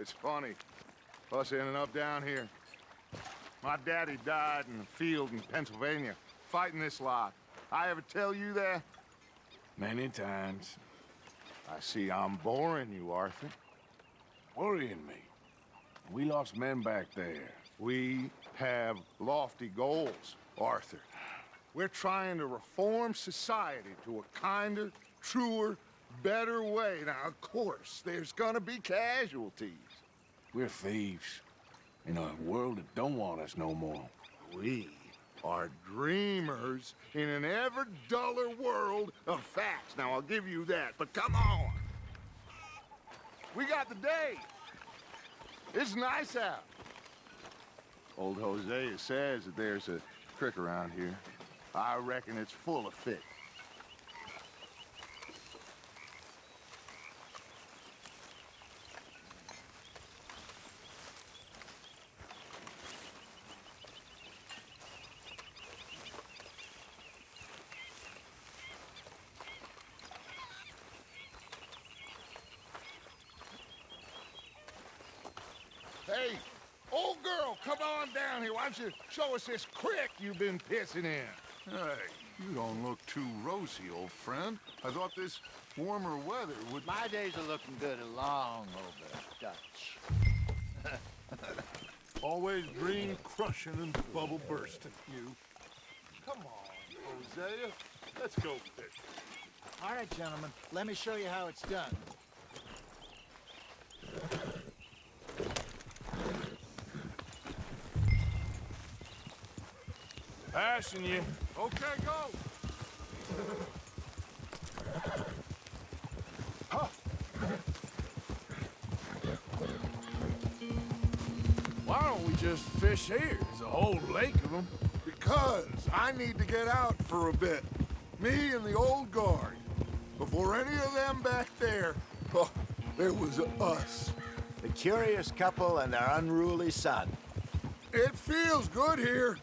It's funny, us ending up down here. My daddy died in the field in Pennsylvania, fighting this lot. I ever tell you that? Many times. I see I'm boring you, Arthur. Worrying me. We lost men back there. We have lofty goals, Arthur. We're trying to reform society to a kinder, truer, better way. Now, of course, there's gonna be casualties. We're thieves. In a world that don't want us no more. We are dreamers in an ever duller world of facts. Now, I'll give you that, but come on. We got the day. It's nice out. Old Hosea says that there's a creek around here. I reckon it's full of fish. Hey, old girl, come on down here. Why don't you show us this creek you've been pissing in? Hey, you don't look too rosy, old friend. I thought this warmer weather would... My days are looking good along over Dutch. Always green crushing and bubble bursting, you. Come on, Hosea. Let's go fish. All right, gentlemen, let me show you how it's done. Passing you. Okay, go. Why don't we just fish here? There's a whole lake of them. Because I need to get out for a bit. Me and the old guard. Before any of them back there, oh, there was us. The curious couple and their unruly son. It feels good here.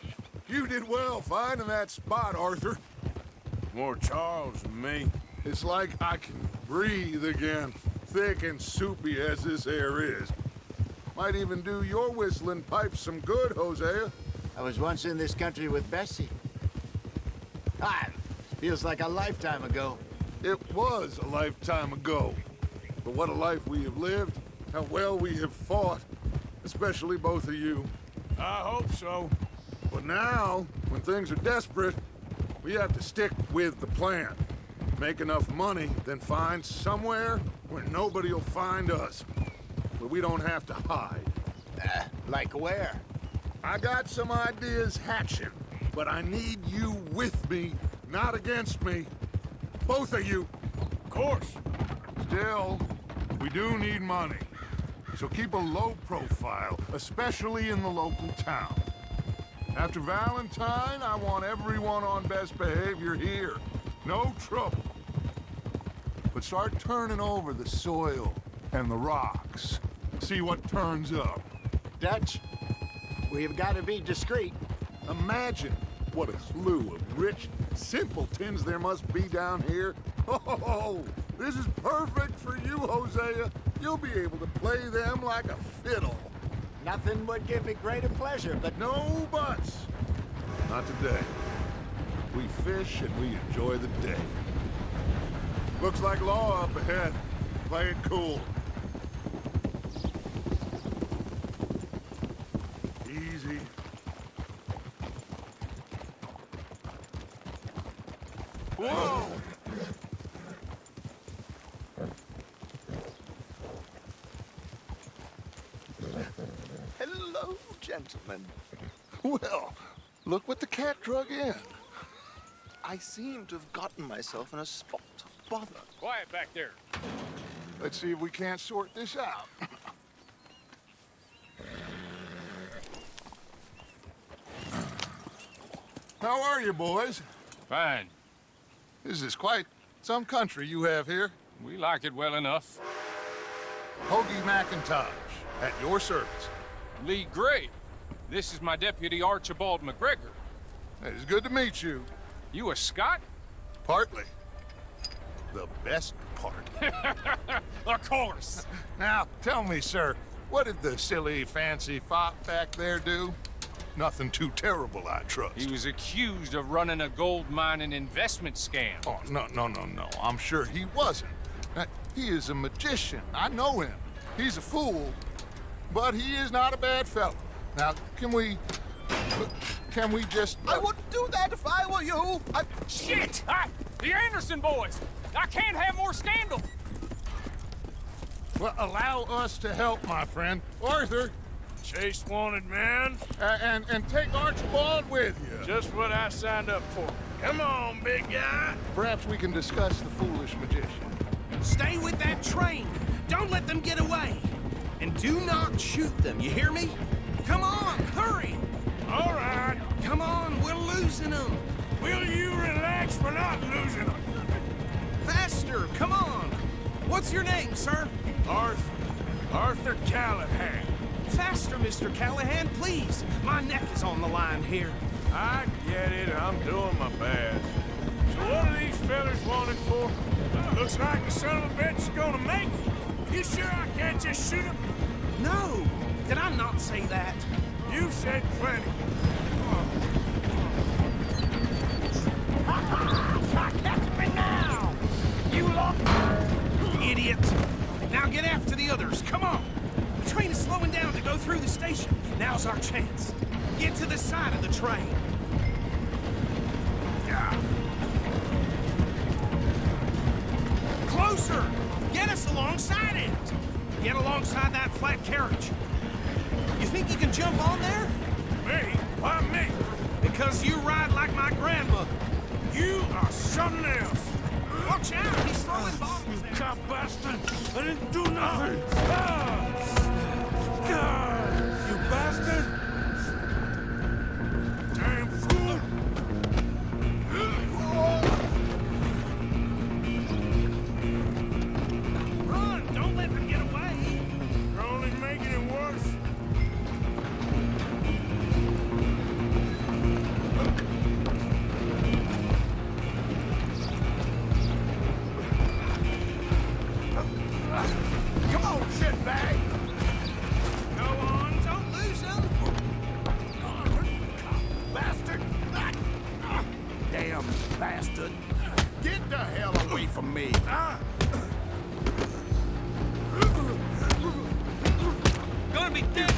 You did well finding that spot, Arthur. More Charles than me. It's like I can breathe again, thick and soupy as this air is. Might even do your whistling pipes some good, Hosea. I was once in this country with Bessie. Feels like a lifetime ago. It was a lifetime ago. But what a life we have lived, how well we have fought, especially both of you. I hope so. But now, when things are desperate, we have to stick with the plan. Make enough money, then find somewhere where nobody will find us. Where we don't have to hide. Like where? I got some ideas hatching, but I need you with me, not against me. Both of you. Of course. Still, we do need money. So keep a low profile, especially in the local town. After Valentine, I want everyone on best behavior here. No trouble. But start turning over the soil and the rocks. See what turns up. Dutch, we've got to be discreet. Imagine what a slew of rich simpletons there must be down here. Oh, this is perfect for you, Hosea. You'll be able to play them like a fiddle. Nothing would give me greater pleasure, but No buts. Not today. We fish and we enjoy the day. Looks like law up ahead. Play it cool. Easy. Whoa! Hello, gentlemen. Well, look what the cat drug in. I seem to have gotten myself in a spot of bother. Quiet back there. Let's see if we can't sort this out. How are you, boys? Fine. This is quite some country you have here. We like it well enough. Hoagie McIntosh, at your service. Lee Gray. This is my deputy Archibald McGregor. It is good to meet you. You a Scot? Partly. The best part. Of course. Now, tell me, sir, What did the silly, fancy fop back there do? Nothing too terrible, I trust. He was accused of running a gold mining investment scam. Oh, no. I'm sure he wasn't. He is a magician. I know him. He's a fool, but he is not a bad fellow. Now, can we just... I wouldn't do that if I were you. Shit! The Anderson boys! I can't have more scandal! Well, allow us to help, my friend. Arthur, Chase wanted man. and take Archibald with you. Just what I signed up for. Come on, big guy. Perhaps we can discuss the foolish magician. Stay with that train. Don't let them get away. And do not shoot them, you hear me? Come on, hurry! All right. Come on, we're losing them. Will you relax? We're not losing them. Faster, come on. What's your name, sir? Arthur Callahan. Faster, Mr. Callahan, please. My neck is on the line here. I get it. I'm doing my best. So what are these fellas wanted for? Looks like the son of a bitch is gonna make it. You sure I can't just shoot him? No, did I not say that? You said plenty. Catch me now! You lot! Idiot! Now get after the others, come on! The train is slowing down to go through the station. Now's our chance. Get to the side of the train. Closer! Get us alongside it! Get alongside that flat carriage. You think you can jump on there? Me? Why me? Because you ride like my grandmother. You are something else. Watch out, he's throwing bottles there. Cop bastard! I didn't do nothing! You bastard! Damn fool! Run! Don't let them get away! You're only making it worse. Come on, shitbag! Go on, don't lose them! Bastard! Damn bastard! Get the hell away from me! Gonna be dead!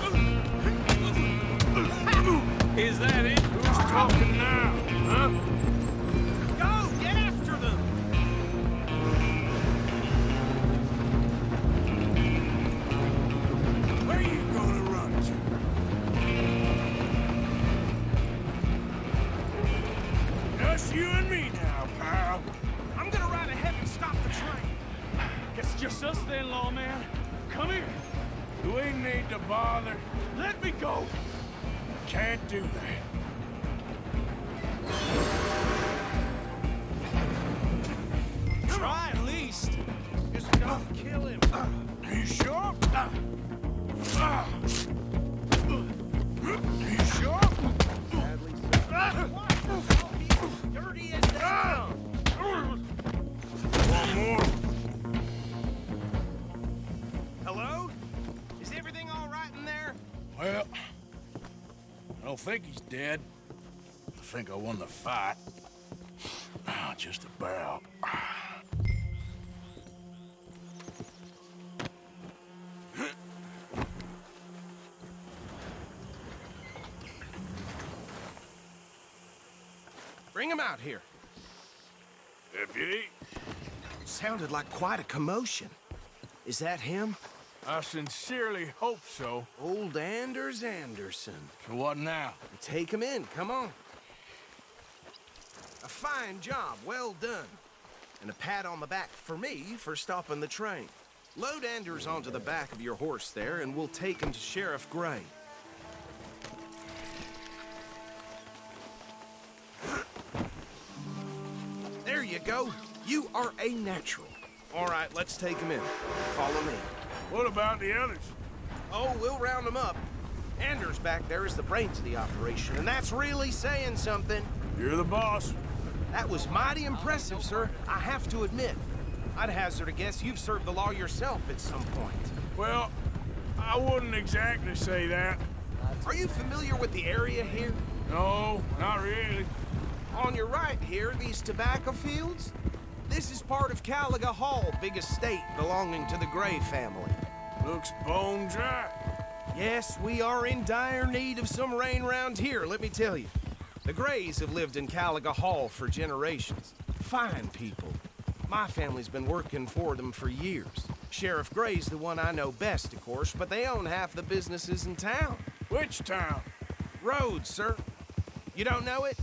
Is that it? Who's talking now, huh? Go! Get after them! Where are you gonna run to? Just you and me now, pal. I'm gonna ride ahead and stop the train. Guess just us then, lawman. Come here. Do we need to bother? Let me go. Can't do that. Try at least. Just don't kill him. You sure? You sure? He's dirty as they come. One more. Hello? Is everything all right in there? Well, I don't think he's dead. I think I won the fight. Just about. Bring him out here. Deputy, Sounded like quite a commotion. Is that him? I sincerely hope so. Old Anders Anderson. So what now? Take him in, come on. A fine job, well done. And a pat on the back for me for stopping the train. Load Anders onto the back of your horse there, and we'll take him to Sheriff Gray. There you go. You are a natural. All right, let's take him in. Follow me. What about the others? Oh, we'll round them up. Anders back there is the brains of the operation, and that's really saying something. You're the boss. That was mighty impressive, sir. I have to admit. I'd hazard a guess you've served the law yourself at some point. Well, I wouldn't exactly say that. Are you familiar with the area here? No, not really. On your right here, these tobacco fields? This is part of Caliga Hall, big estate belonging to the Gray family. Looks bone dry. Yes, we are in dire need of some rain round here, let me tell you. The Grays have lived in Caliga Hall for generations. Fine people. My family's been working for them for years. Sheriff Gray's the one I know best, of course, but they own half the businesses in town. Which town? Rhodes, sir. You don't know it?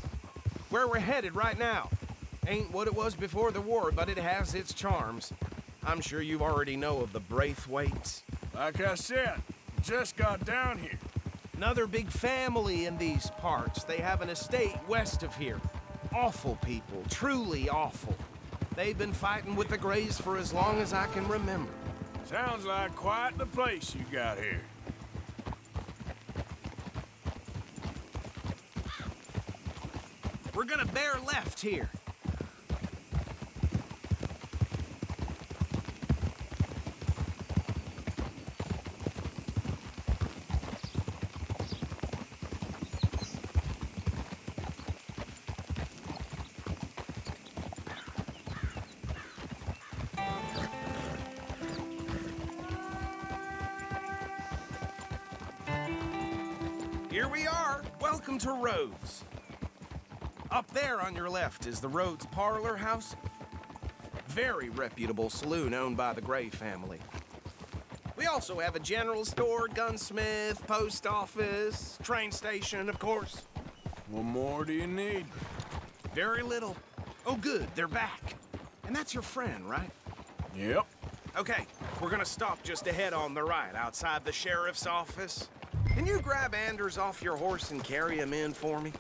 Where we're headed right now. Ain't what it was before the war, but it has its charms. I'm sure you already know of the Braithwaites. Like I said, just got down here. Another big family in these parts. They have an estate west of here. Awful people, truly awful. They've been fighting with the Grays for as long as I can remember. Sounds like quite the place you got here. We're gonna bear left here. Here we are. Welcome to Rhodes. Up there on your left is the Rhodes Parlor House. Very reputable saloon owned by the Gray family. We also have a general store, gunsmith, post office, train station, of course. What more do you need? Very little. Oh, good, they're back. And that's your friend, right? Yep. Okay, we're gonna stop just ahead on the right, outside the sheriff's office. Can you grab Anders off your horse and carry him in for me?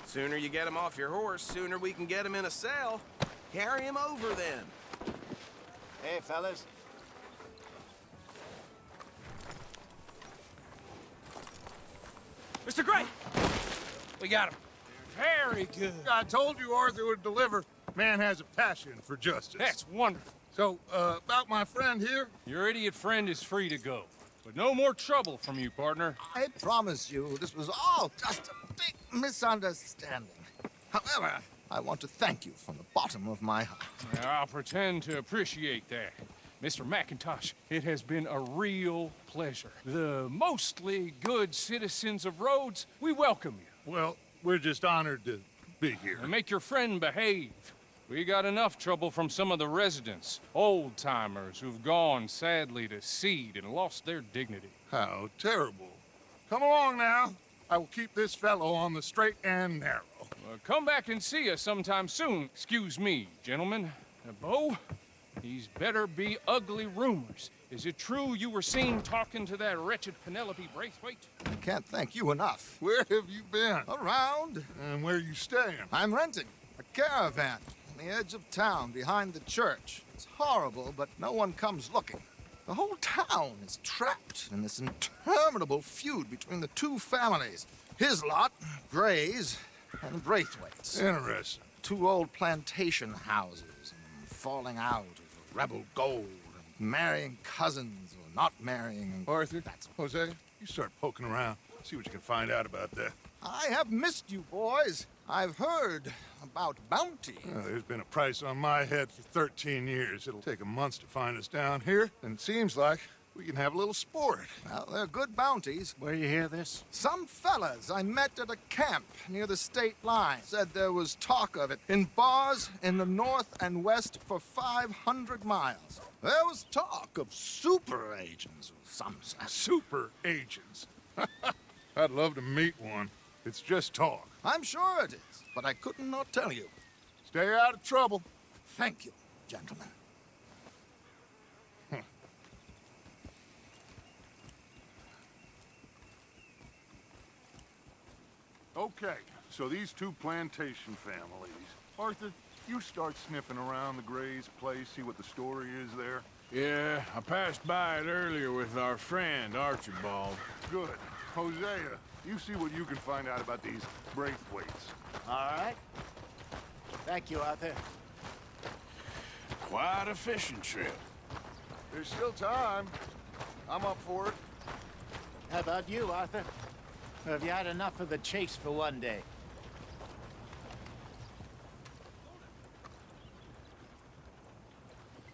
Sooner you get him off your horse, sooner we can get him in a cell. Carry him over then. Hey, fellas. Mr. Gray! We got him. Very good. I told you Arthur would deliver. Man has a passion for justice. That's wonderful. So, about my friend here? Your idiot friend is free to go. But no more trouble from you, partner. I promise you, this was all just a big misunderstanding. However, I want to thank you from the bottom of my heart. I'll pretend to appreciate that. Mr. McIntosh, it has been a real pleasure. The mostly good citizens of Rhodes, we welcome you. Well, we're just honored to be here. And make your friend behave. We got enough trouble from some of the residents, old-timers who've gone, sadly, to seed and lost their dignity. How terrible. Come along now. I will keep this fellow on the straight and narrow. Come back and see us sometime soon. Excuse me, gentlemen. Bo, these better be ugly rumors. Is it true you were seen talking to that wretched Penelope Braithwaite? I can't thank you enough. Where have you been? Around, And where are you staying? I'm renting a caravan on the edge of town behind the church. It's horrible, but no one comes looking. The whole town is trapped in this interminable feud between the two families. His lot, Gray's, and Braithwaite's. Interesting. Two old plantation houses, and falling out over rebel gold, and marrying cousins or not marrying. And Arthur, Jose, you start poking around. See what you can find out about that. I have missed you, boys. I've heard about bounty. There's been a price on my head for 13 years. It'll take 'em months to find us down here, and it seems like we can have a little sport. Well, they're good bounties. Where you hear this? Some fellas I met at a camp near the state line said there was talk of it in bars in the north and west for 500 miles. There was talk of super agents of some sort. Super agents. I'd love to meet one. It's just talk. I'm sure it is, but I couldn't not tell you. Stay out of trouble. Thank you, gentlemen. Okay, so these two plantation families. Arthur, you start sniffing around the Gray's place, see what the story is there. Yeah, I passed by it earlier with our friend, Archibald. Good. Hosea, you see what you can find out about these Braithwaites. All right. Thank you, Arthur. Quite a fishing trip. There's still time. I'm up for it. How about you, Arthur? Or have you had enough of the chase for one day?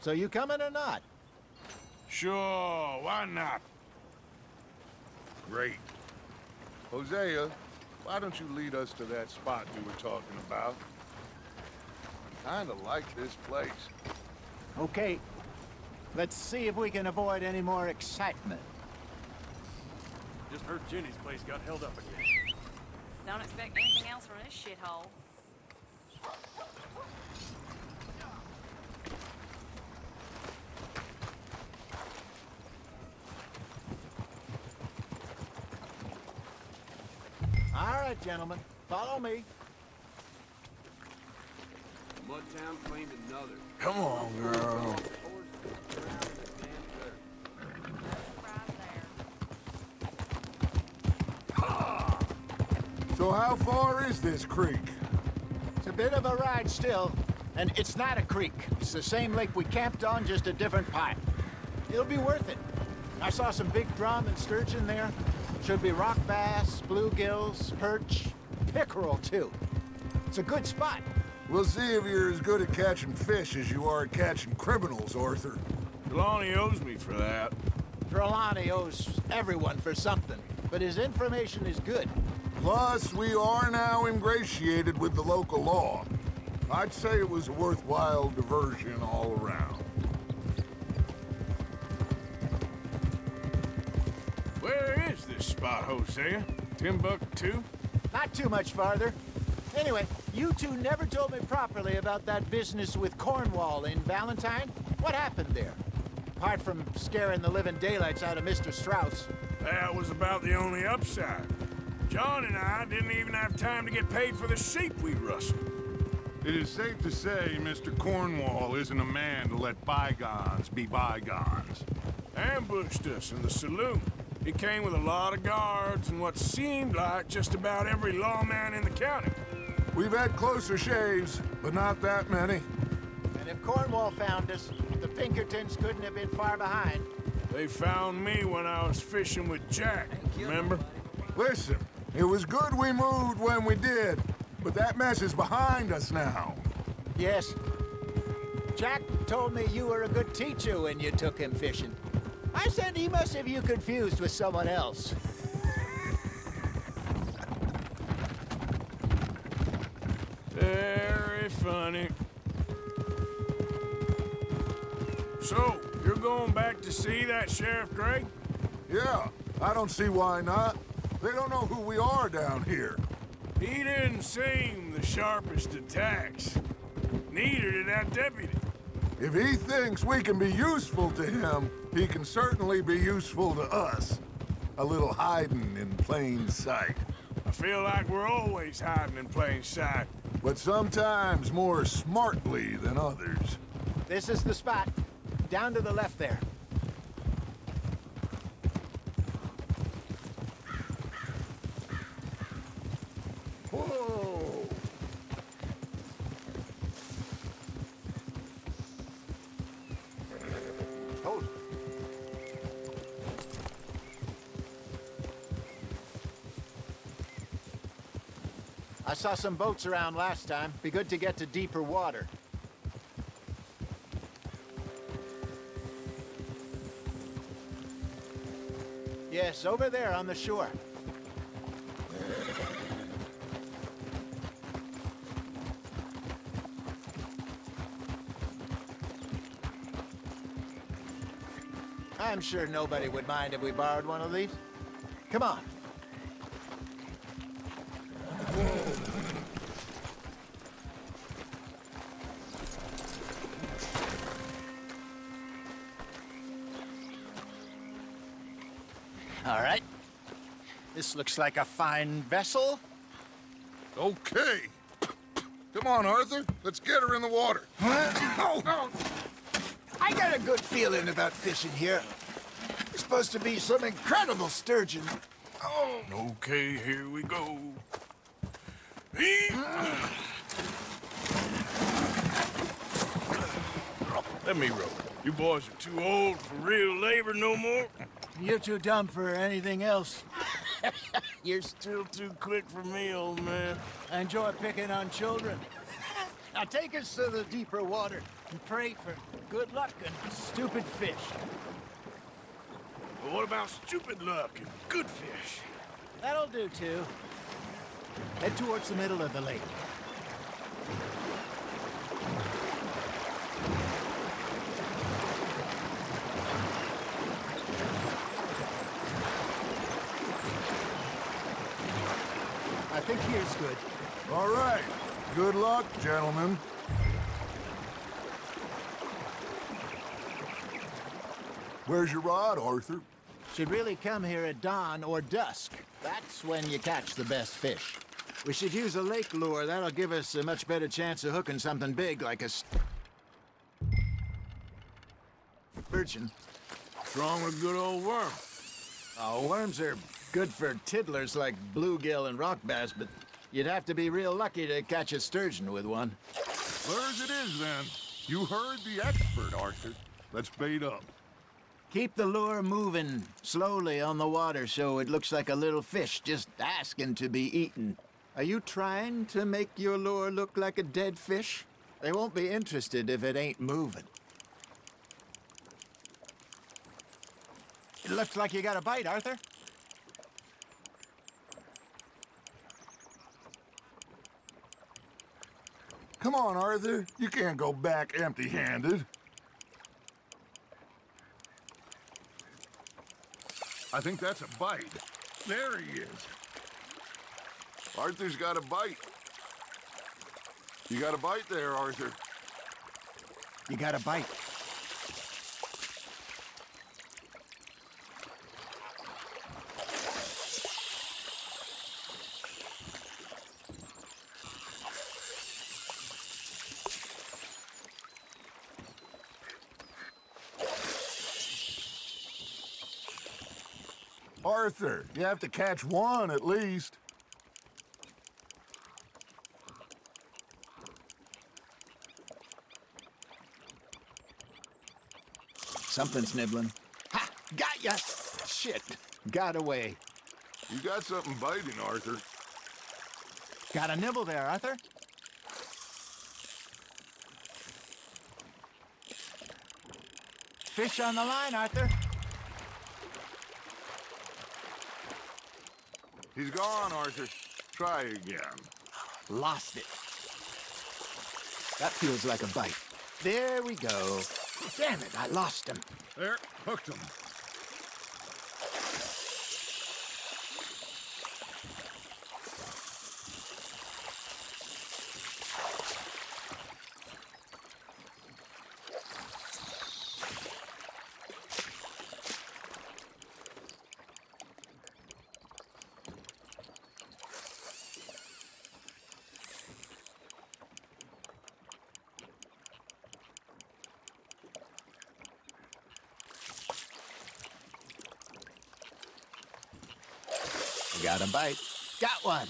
So you coming or not? Sure, why not? Great. Hosea, why don't you lead us to that spot you were talking about? I kinda like this place. Okay. Let's see if we can avoid any more excitement. Just heard Jenny's place got held up again. Don't expect anything else from this shithole. All right, gentlemen. Follow me. Mudtown claimed another. Come on, girl. Right there. So how far is this creek? It's a bit of a ride still, and it's not a creek. It's the same lake we camped on, just a different pipe. It'll be worth it. I saw some big drum and sturgeon there. Should be rock bass, bluegills, perch, pickerel too. It's a good spot. We'll see if you're as good at catching fish as you are at catching criminals, Arthur. Trelawney owes me for that. Trelawney owes everyone for something, but his information is good. Plus, we are now ingratiated with the local law. I'd say it was a worthwhile diversion all around. Where is this spot, Hosea? Timbuktu? Not too much farther. Anyway, you two never told me properly about that business with Cornwall in Valentine. What happened there? Apart from scaring the living daylights out of Mr. Strauss. That was about the only upside. John and I didn't even have time to get paid for the sheep we rustled. It is safe to say Mr. Cornwall isn't a man to let bygones be bygones. Ambushed us in the saloon. He came with a lot of guards and what seemed like just about every lawman in the county. We've had closer shaves, but not that many. And if Cornwall found us, the Pinkertons couldn't have been far behind. They found me when I was fishing with Jack, remember? Listen, it was good we moved when we did, but that mess is behind us now. Yes. Jack told me you were a good teacher when you took him fishing. I said he must have you confused with someone else. Very funny. So, you're going back to see that Sheriff Gray? Yeah, I don't see why not. They don't know who we are down here. He didn't seem the sharpest attacks. Neither did that deputy. If he thinks we can be useful to him, he can certainly be useful to us. A little hiding in plain sight. I feel like we're always hiding in plain sight. But sometimes more smartly than others. This is the spot. Down to the left there. Whoa! Hold. I saw some boats around last time. Be good to get to deeper water. Yes, over there on the shore. I'm sure nobody would mind if we borrowed one of these. Come on. All right. This looks like a fine vessel. Okay. Come on, Arthur. Let's get her in the water. I got a good feeling about fishing here. There's supposed to be some incredible sturgeon. Oh, Okay, here we go. Let me rope. You boys are too old for real labor no more. You're too dumb for anything else. You're still too quick for me, old man. I enjoy picking on children. Now take us to the deeper water and pray for good luck and stupid fish. But what about stupid luck and good fish? That'll do, too. Head towards the middle of the lake. I think here's good. All right. Good luck, gentlemen. Where's your rod, Arthur? Should really come here at dawn or dusk. That's when you catch the best fish. We should use a lake lure. That'll give us a much better chance of hooking something big like a sturgeon. What's wrong with good old worm? Oh, worms are good for tiddlers like bluegill and rock bass, but you'd have to be real lucky to catch a sturgeon with one. Clear as it is, then. You heard the expert, Arthur. Let's bait up. Keep the lure moving slowly on the water so it looks like a little fish just asking to be eaten. Are you trying to make your lure look like a dead fish? They won't be interested if it ain't moving. It looks like you got a bite, Arthur. Come on, Arthur. You can't go back empty-handed. I think that's a bite. There he is. Arthur's got a bite. You got a bite there, Arthur. You got a bite. Arthur, you have to catch one at least. Something's nibbling. Ha! Got ya! Shit. Got away. You got something biting, Arthur. Got a nibble there, Arthur. Fish on the line, Arthur. He's gone, Arthur. Try again. Lost it. That feels like a bite. There we go. Damn it, I lost him. There, hooked him. Got a bite. Got one.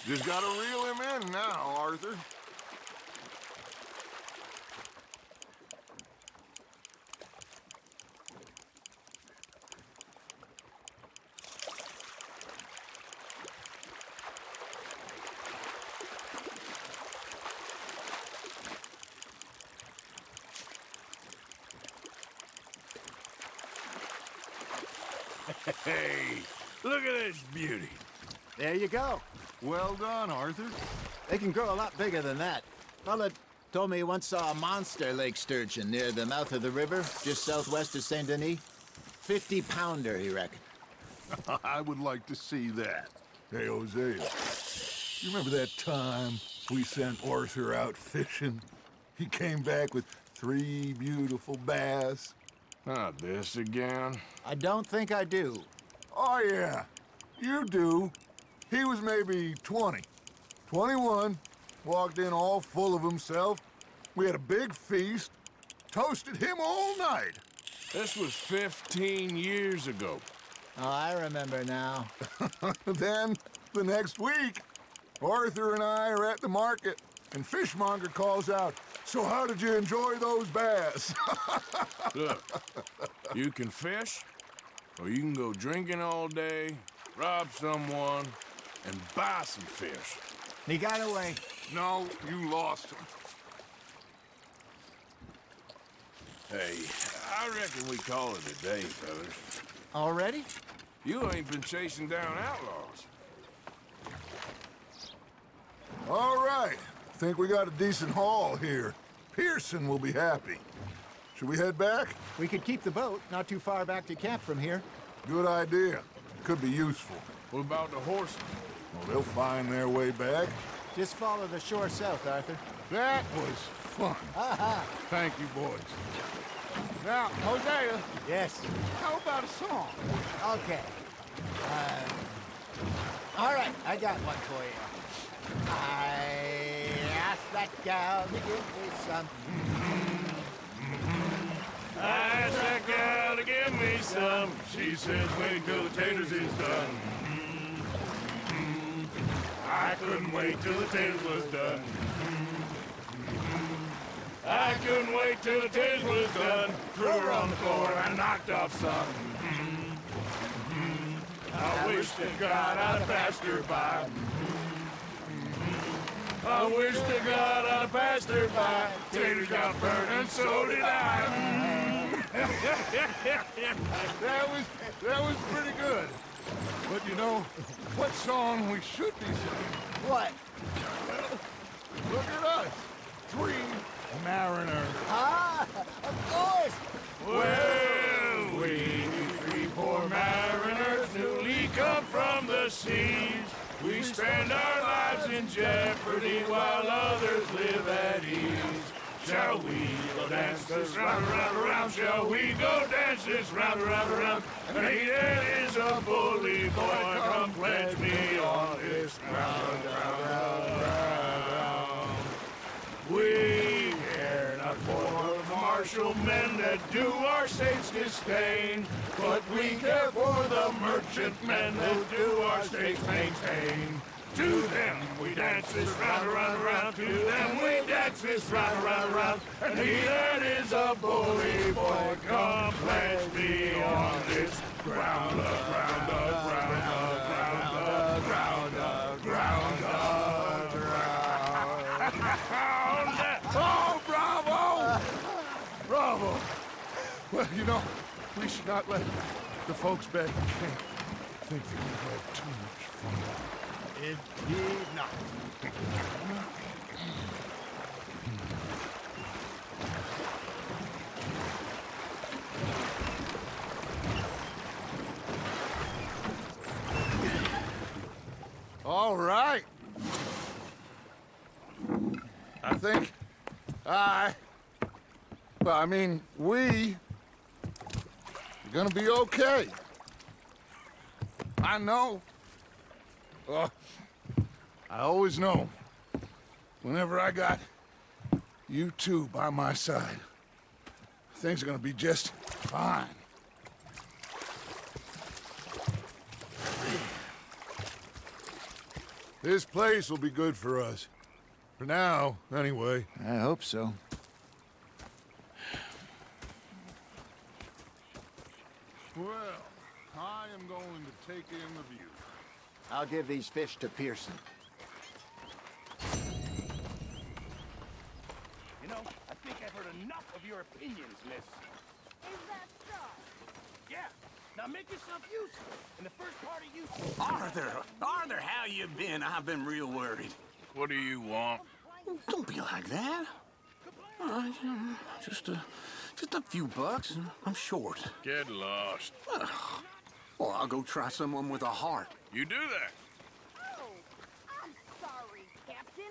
Just gotta reel him in now, Arthur. Hey, look at this beauty. There you go. Well done, Arthur. They can grow a lot bigger than that. Fella told me he once saw a monster lake sturgeon near the mouth of the river, just southwest of Saint Denis. 50-pounder, he reckoned. I would like to see that. Hey, Hosea, you remember that time we sent Arthur out fishing? He came back with 3 beautiful bass. Not this again. I don't think I do. Oh, yeah, you do. He was maybe 20, 21, walked in all full of himself. We had a big feast, toasted him all night. This was 15 years ago. Oh, I remember now. Then, the next week, Arthur and I are at the market, and Fishmonger calls out, "So how did you enjoy those bass?" Look, you can fish, or you can go drinking all day, rob someone, and buy some fish. He got away. No, you lost him. Hey, I reckon we call it a day, fellas. Already? You ain't been chasing down outlaws. All right, think we got a decent haul here. Pearson will be happy. Should we head back? We could keep the boat not too far back to camp from here. Good idea. Could be useful. What about the horses? Well, they'll find their way back. Just follow the shore south, Arthur. That was fun. Thank you, boys. Now, Hosea, Yes. how about a song? Okay. All right, I got one for you. I asked that gal to give me some. I asked that gal to give me some. She says wait till the taters is done. I couldn't wait till the taters was done. I couldn't wait till the taters was done. Threw her on the floor and knocked off some. I wish to God I'd passed her by. I wish to God I'd passed her by. Taters got burned and so did I. That was pretty good. But you know, what song we should be singing? What? Look at us. 3 mariners. Ah, of course. Well, we 3 poor mariners newly come from the seas. We spend our lives in jeopardy while others live at ease. Shall we go dance this round, round, round? Shall we go dance this round, round, round? And he that is a bully boy, come pledge me on this ground, round, round, round. We care not for the martial men that do our states disdain, but we care for the merchantmen that do our states maintain. To them we dance this round, round, round. To them we dance this round, round, round. And he that is a bully boy, come pledge me on this ground, ground, ground, ground, ground, ground, ground. Oh, bravo! Bravo! Well, you know, we should not let the folks back in camp think that we've had too much fun. Indeed not. All right. I think we are gonna be okay. I know. I always know. Whenever I got you two by my side, things are gonna be just fine. This place will be good for us. For now, anyway. I hope so. Well, I am going to take in the view. I'll give these fish to Pearson. You know, I think I've heard enough of your opinions, miss. Is that so? Yeah, Now make yourself useful. And the first part of you... Arthur, how you been? I've been real worried. What do you want? Don't be like that. All right, just a few bucks, and I'm short. Get lost. Well, I'll go try someone with a heart. You do that. Oh, I'm sorry, Captain.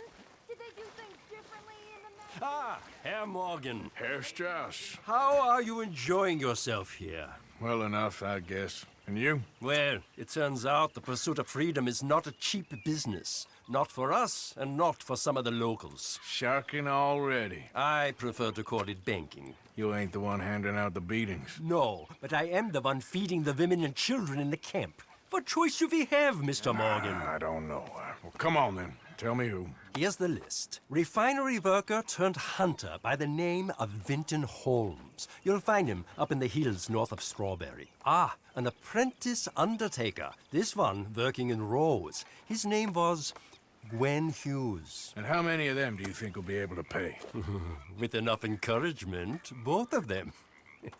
Did they do things differently in the night? Ah, Herr Morgan. Herr Strauss. How are you enjoying yourself here? Well enough, I guess. And you? Well, it turns out the pursuit of freedom is not a cheap business. Not for us, and not for some of the locals. Sharking already. I prefer to call it banking. You ain't the one handing out the beatings. No, but I am the one feeding the women and children in the camp. What choice do we have, Mr. Morgan? I don't know. Well, come on then. Tell me who. Here's the list. Refinery worker turned hunter by the name of Vinton Holmes. You'll find him up in the hills north of Strawberry. Ah, an apprentice undertaker. This one working in Rose. His name was Gwen Hughes. And how many of them do you think will be able to pay? With enough encouragement, both of them. And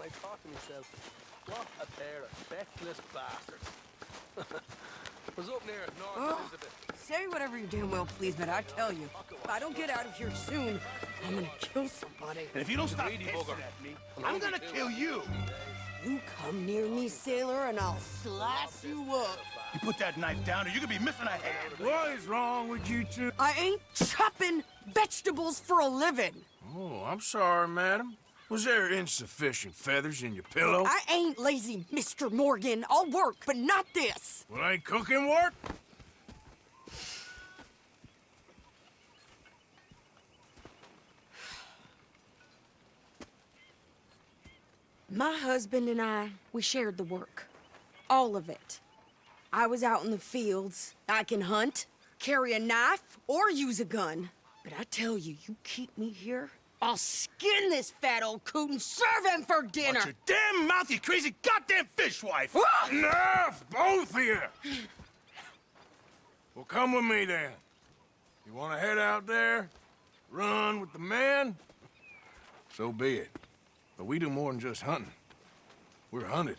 I thought to myself, what a pair of feckless bastards. Was up near North Elizabeth. Say whatever you damn well please, but I tell you, if I don't get out of here soon, I'm gonna kill somebody. And if you don't stop pissing at me, I'm gonna kill you. You come near me, sailor, and I'll slice you up. You put that knife down or you're gonna be missing a hand. What is wrong with you two? I ain't chopping vegetables for a living. Oh, I'm sorry, madam. Was there insufficient feathers in your pillow? I ain't lazy, Mr. Morgan. I'll work, but not this. Well, ain't cooking work? My husband and I, we shared the work. All of it. I was out in the fields. I can hunt, carry a knife, or use a gun. But I tell you, you keep me here, I'll skin this fat old coot and serve him for dinner. Watch your damn mouth, you crazy goddamn fishwife! Enough, both of you! Well, come with me then. You want to head out there, run with the men? So be it. But we do more than just hunting. We're hunted.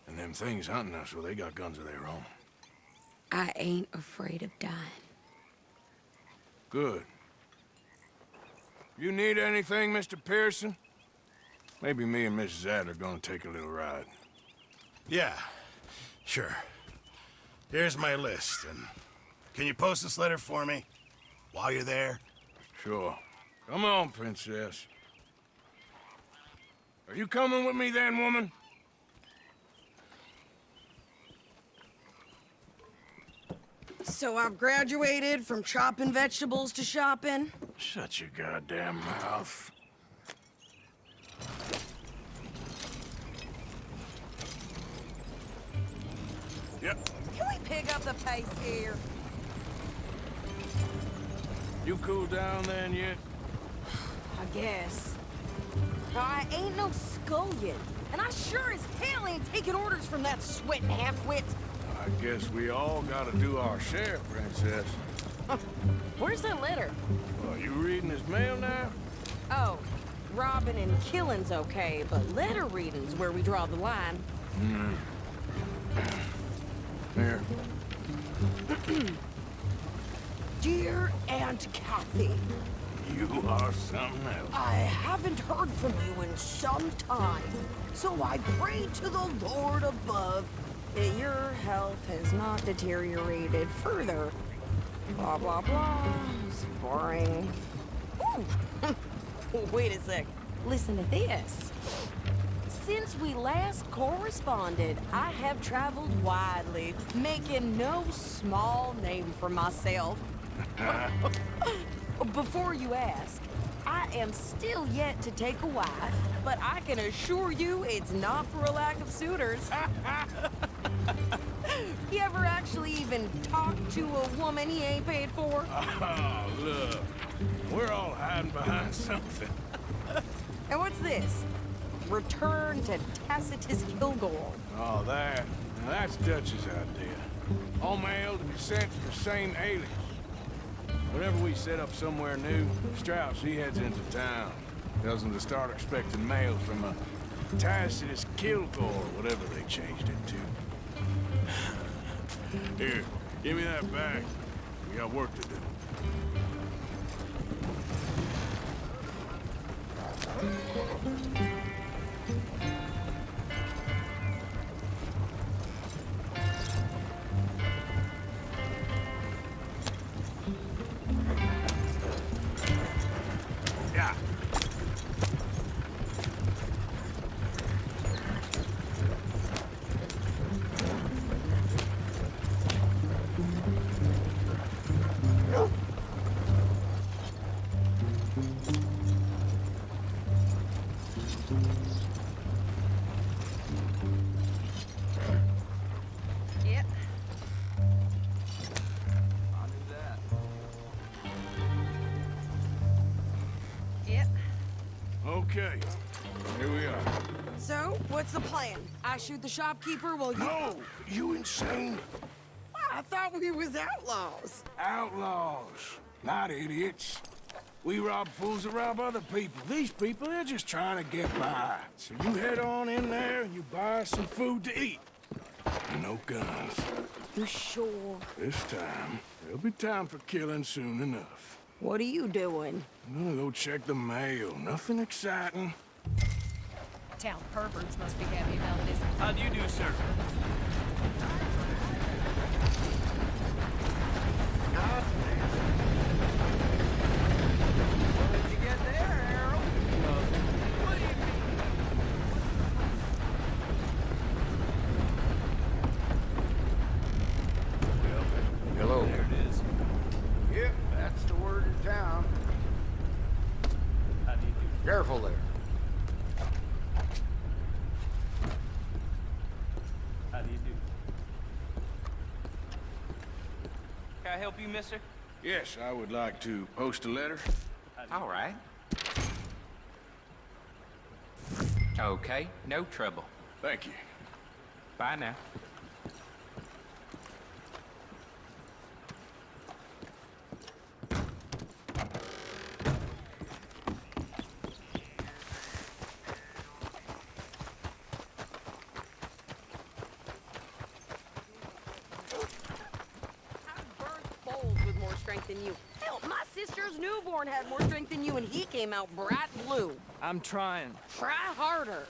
And them things hunting us, well, they got guns of their own. I ain't afraid of dying. Good. You need anything, Mr. Pearson? Maybe me and Mrs. Adler are gonna take a little ride. Yeah, sure. Here's my list, and can you post this letter for me while you're there? Sure. Come on, Princess. Are you coming with me then, woman? So I've graduated from chopping vegetables to shopping? Shut your goddamn mouth. Yep. Can we pick up the pace here? You cool down then yet? I guess. Now, I ain't no scullion, and I sure as hell ain't taking orders from that sweating half-wit. I guess we all gotta do our share, Princess. Where's that letter? Well, you reading his mail now? Oh, robbing and killing's okay, but letter reading's where we draw the line. Here. Dear Aunt Kathy, You are something else. I haven't heard from you in some time, so I pray to the Lord above that your health has not deteriorated further. Blah, blah, blah. It's boring. Ooh! Wait a sec. Listen to this. Since we last corresponded, I have traveled widely, making no small name for myself. Before you ask, I am still yet to take a wife, but I can assure you it's not for a lack of suitors. You ever actually even talk to a woman he ain't paid for? Oh, look. We're all hiding behind something. And what's this? Return to Tacitus Kilgore. Oh, that. Now that's Dutch's idea. All mail to be sent to the same alias. Whenever we set up somewhere new, Strauss, he heads into town. Tells them to start expecting mail from a Tacitus Kilgore, whatever they changed it to. Here, give me that bag. We got work to do. Yeah. Yep. I'll do that. Yep. Okay. Here we are. So, what's the plan? I shoot the shopkeeper while you... No! You insane? I thought we was outlaws. Outlaws, not idiots. We rob fools that rob other people. These people, they're just trying to get by. So you head on in there and you buy some food to eat. And no guns. You sure? This time, there'll be time for killing soon enough. What are you doing? I'm gonna go check the mail. Nothing exciting. Town perverts must be happy about this. How do you do, sir? What did you get there, Harold? What do you Hello. There it is. Yep, that's the word in town. How do you do? Careful there. How do you do? Can I help you, mister? Yes, I would like to post a letter. All right. Okay, no trouble. Thank you. Bye now. With more strength than you. Hell, my sister's newborn had more strength than you, and he came out bright blue. I'm trying. Try harder.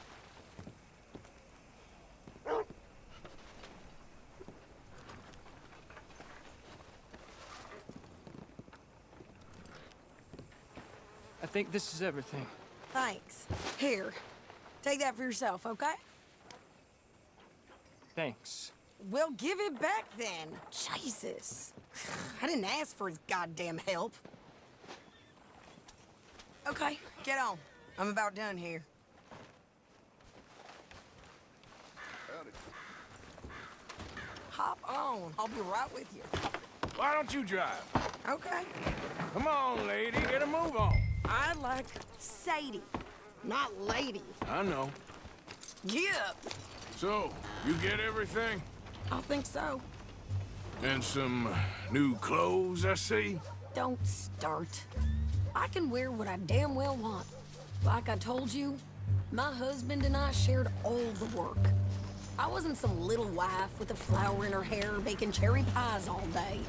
I think this is everything. Thanks. Here, take that for yourself, okay? Thanks. Well, give it back then. Jesus. I didn't ask for his goddamn help. Okay, get on. I'm about done here. Hop on. I'll be right with you. Why don't you drive? Okay. Come on, lady, get a move on. I like Sadie, not lady. I know. Get up. So, you get everything? I think so. And some new clothes, I see? Don't start. I can wear what I damn well want. Like I told you, my husband and I shared all the work. I wasn't some little wife with a flower in her hair baking cherry pies all day.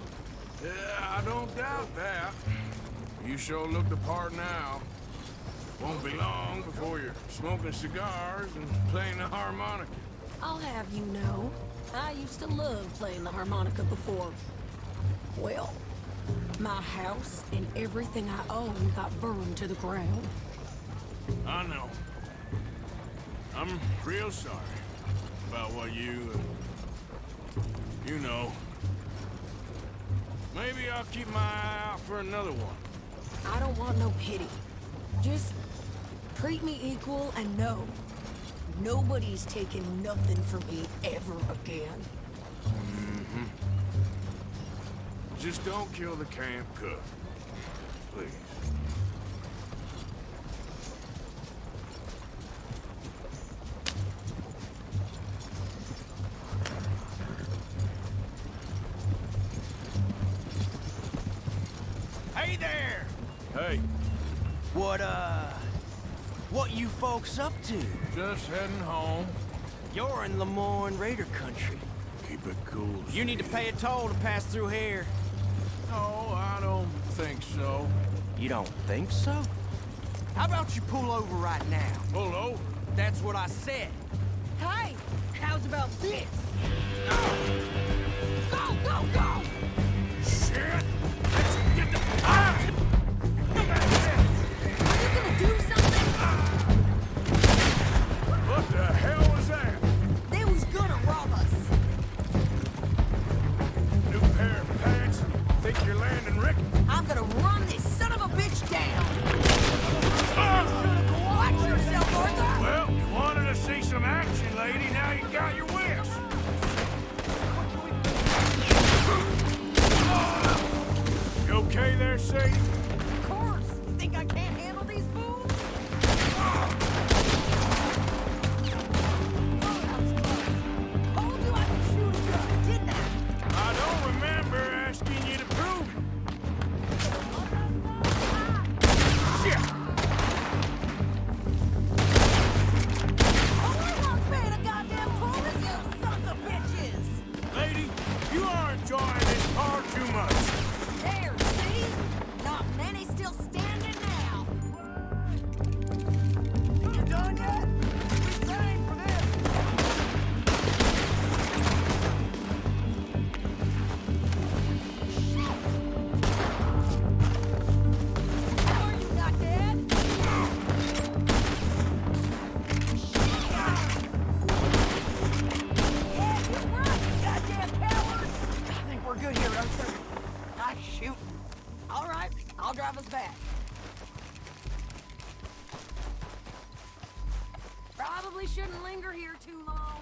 Yeah, I don't doubt that. You sure look the part now. Won't be long before you're smoking cigars and playing the harmonica. I'll have you know, I used to love playing the harmonica before. Well, my house and everything I own got burned to the ground. I know. I'm real sorry about what you know. Maybe I'll keep my eye out for another one. I don't want no pity. Just treat me equal and know nobody's taking nothing from me ever again. Mm-hmm. Just don't kill the camp cook. Please. there! Hey, What you folks up to? just heading home. You're in Lemoyne Raider country. Keep it cool. You need to pay a toll to pass through here. No, I don't think so. You don't think so? How about you pull over right now? Pull over? That's what I said. Hey, how's about this? Go, go, go! Shit! Let's get the... Ah! Are you gonna do something? What the hell was that? They was gonna rob us. New pair of pants? Think you're landing Rick? I'm gonna run this son of a bitch down. Watch yourself, Arthur. Well, you wanted to see some action, lady. Now you got your wish. You okay there, Sadie? Of course. You think I can't handle these fools? Told you I could shoot a gun, didn't I? I don't remember asking you to prove it. Shit! All I want's paying a goddamn toll is you sons of bitches! Lady, you are enjoying this far too much. There, see? Not many still standing now. You done yet? We trained for this. How are you not dead? Yeah, you run, you goddamn cowards! I think we're good here, Arthur. Nice shooting. All right, I'll drive us back. Probably shouldn't linger here too long.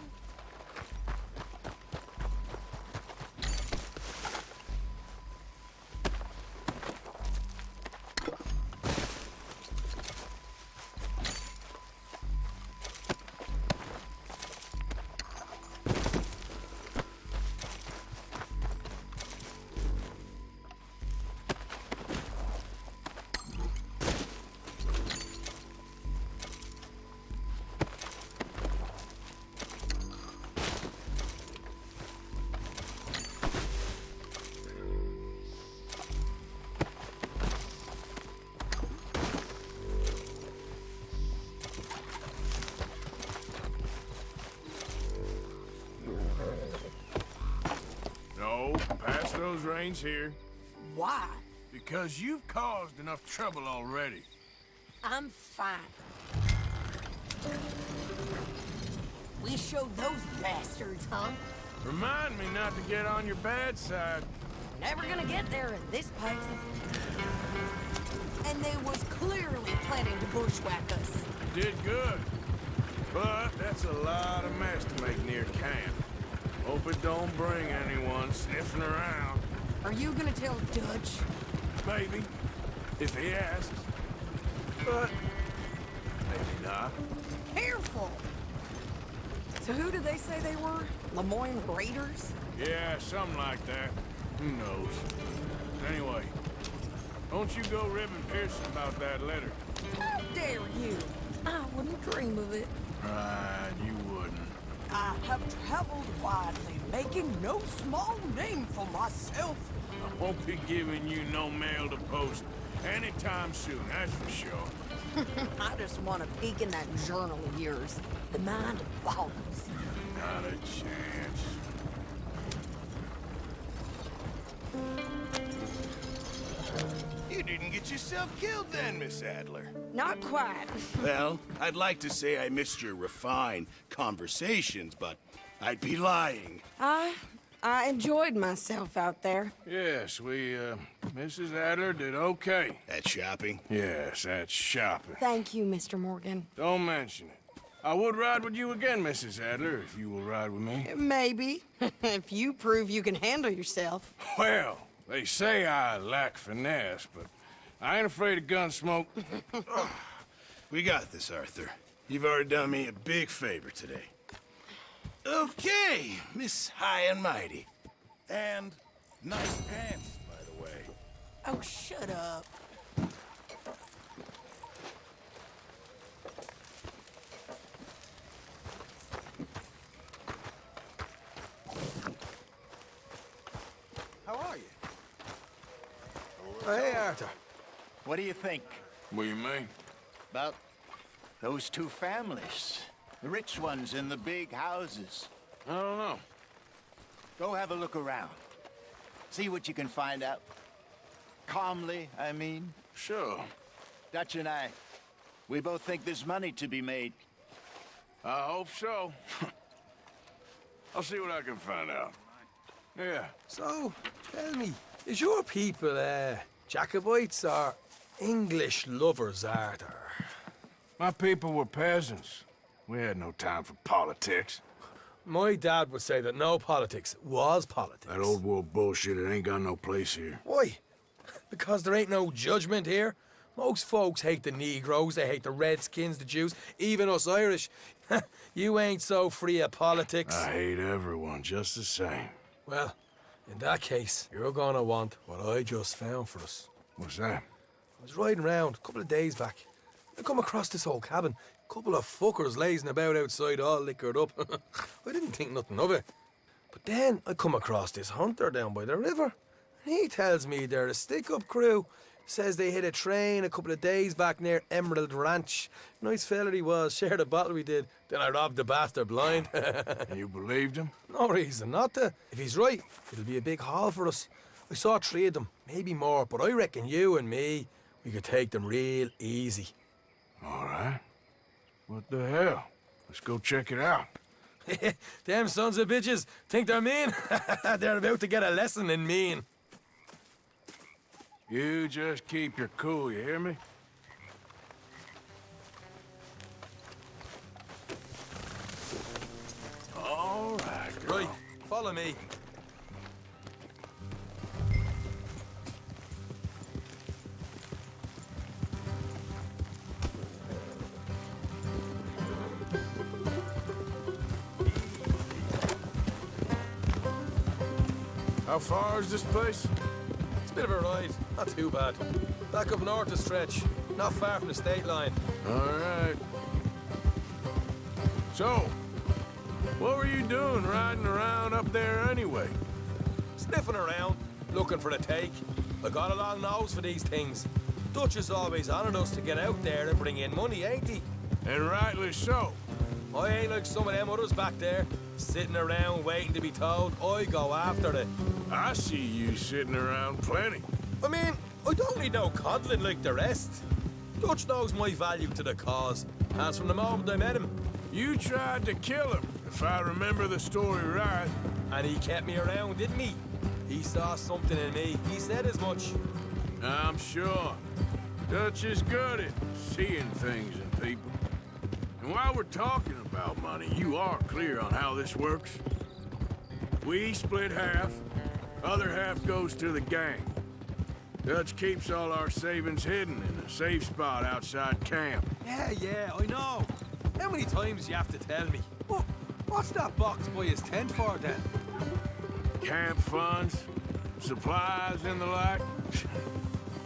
No, pass those reins here. Why? Because you've caused enough trouble already. I'm fine. We showed those bastards, huh? Remind me not to get on your bad side. Never gonna get there in this pace. And they was clearly planning to bushwhack us. Did good. But that's a lot of mess to make near camp. Hope it don't bring anyone sniffing around. Are you gonna tell Dutch? Maybe, if he asks. But maybe not. Careful! So who did they say they were? Lemoyne Raiders? Yeah, something like that. Who knows? Anyway, don't you go ribbing Pearson about that letter. How dare you? I wouldn't dream of it. Right, you wouldn't. I have traveled widely, making no small name for myself. I won't be giving you no mail to post anytime soon, that's for sure. I just want to peek in that journal of yours. The mind boggles. Not a chance. You didn't get yourself killed then, Miss Adler. Not quite. Well, I'd like to say I missed your refined conversations, but I'd be lying. I enjoyed myself out there. Yes, Mrs. Adler did okay. At shopping? Yes, that's shopping. Thank you, Mr. Morgan. Don't mention it. I would ride with you again, Mrs. Adler, if you will ride with me. Maybe. If you prove you can handle yourself. Well, they say I lack finesse, but I ain't afraid of gun smoke. We got this, Arthur. You've already done me a big favor today. Okay, Miss High and Mighty. And nice pants, by the way. Oh, shut up. How are you? Hey, Arthur. What do you think? What do you mean? About those two families. The rich ones in the big houses. I don't know. Go have a look around. See what you can find out. Calmly, I mean. Sure. Dutch and I, we both think there's money to be made. I hope so. I'll see what I can find out. Yeah. So, tell me, is your people, Jacobites or English lovers, Arthur? My people were peasants. We had no time for politics. My dad would say that no politics was politics. That old world bullshit, it ain't got no place here. Why? Because there ain't no judgment here. Most folks hate the Negroes, they hate the Redskins, the Jews, even us Irish. You ain't so free of politics. I hate everyone just the same. Well, in that case, you're gonna want what I just found for us. What's that? I was riding around a couple of days back. I come across this old cabin. Couple of fuckers lazing about outside all liquored up. I didn't think nothing of it. But then I come across this hunter down by the river. He tells me they're a stick-up crew. Says they hit a train a couple of days back near Emerald Ranch. Nice fella he was, shared a bottle we did. Then I robbed the bastard blind. And you believed him? No reason not to. If he's right, it'll be a big haul for us. I saw 3 of them, maybe more, but I reckon you and me, we could take them real easy. All right. What the hell? Let's go check it out. Them sons of bitches think they're mean. They're about to get a lesson in mean. You just keep your cool, you hear me? All right, girl. Right, follow me. How far is this place? It's a bit of a ride, not too bad. Back up north a stretch, not far from the state line. All right. So, what were you doing riding around up there anyway? Sniffing around, looking for the take. I got a long nose for these things. Dutch is always honoured us to get out there and bring in money, ain't he? And rightly so. I ain't like some of them others back there, sitting around waiting to be told. I go after it. I see you sitting around plenty. I mean, I don't need no coddling like the rest. Dutch knows my value to the cause, as from the moment I met him. You tried to kill him, if I remember the story right. And he kept me around, didn't he? He saw something in me. He said as much. I'm sure. Dutch is good at seeing things in people. And while we're talking about money, you are clear on how this works? We split half, other half goes to the gang. Dutch keeps all our savings hidden in a safe spot outside camp. Yeah, I know. How many times do you have to tell me? What's that box by his tent for, then? Camp funds, supplies, and the like.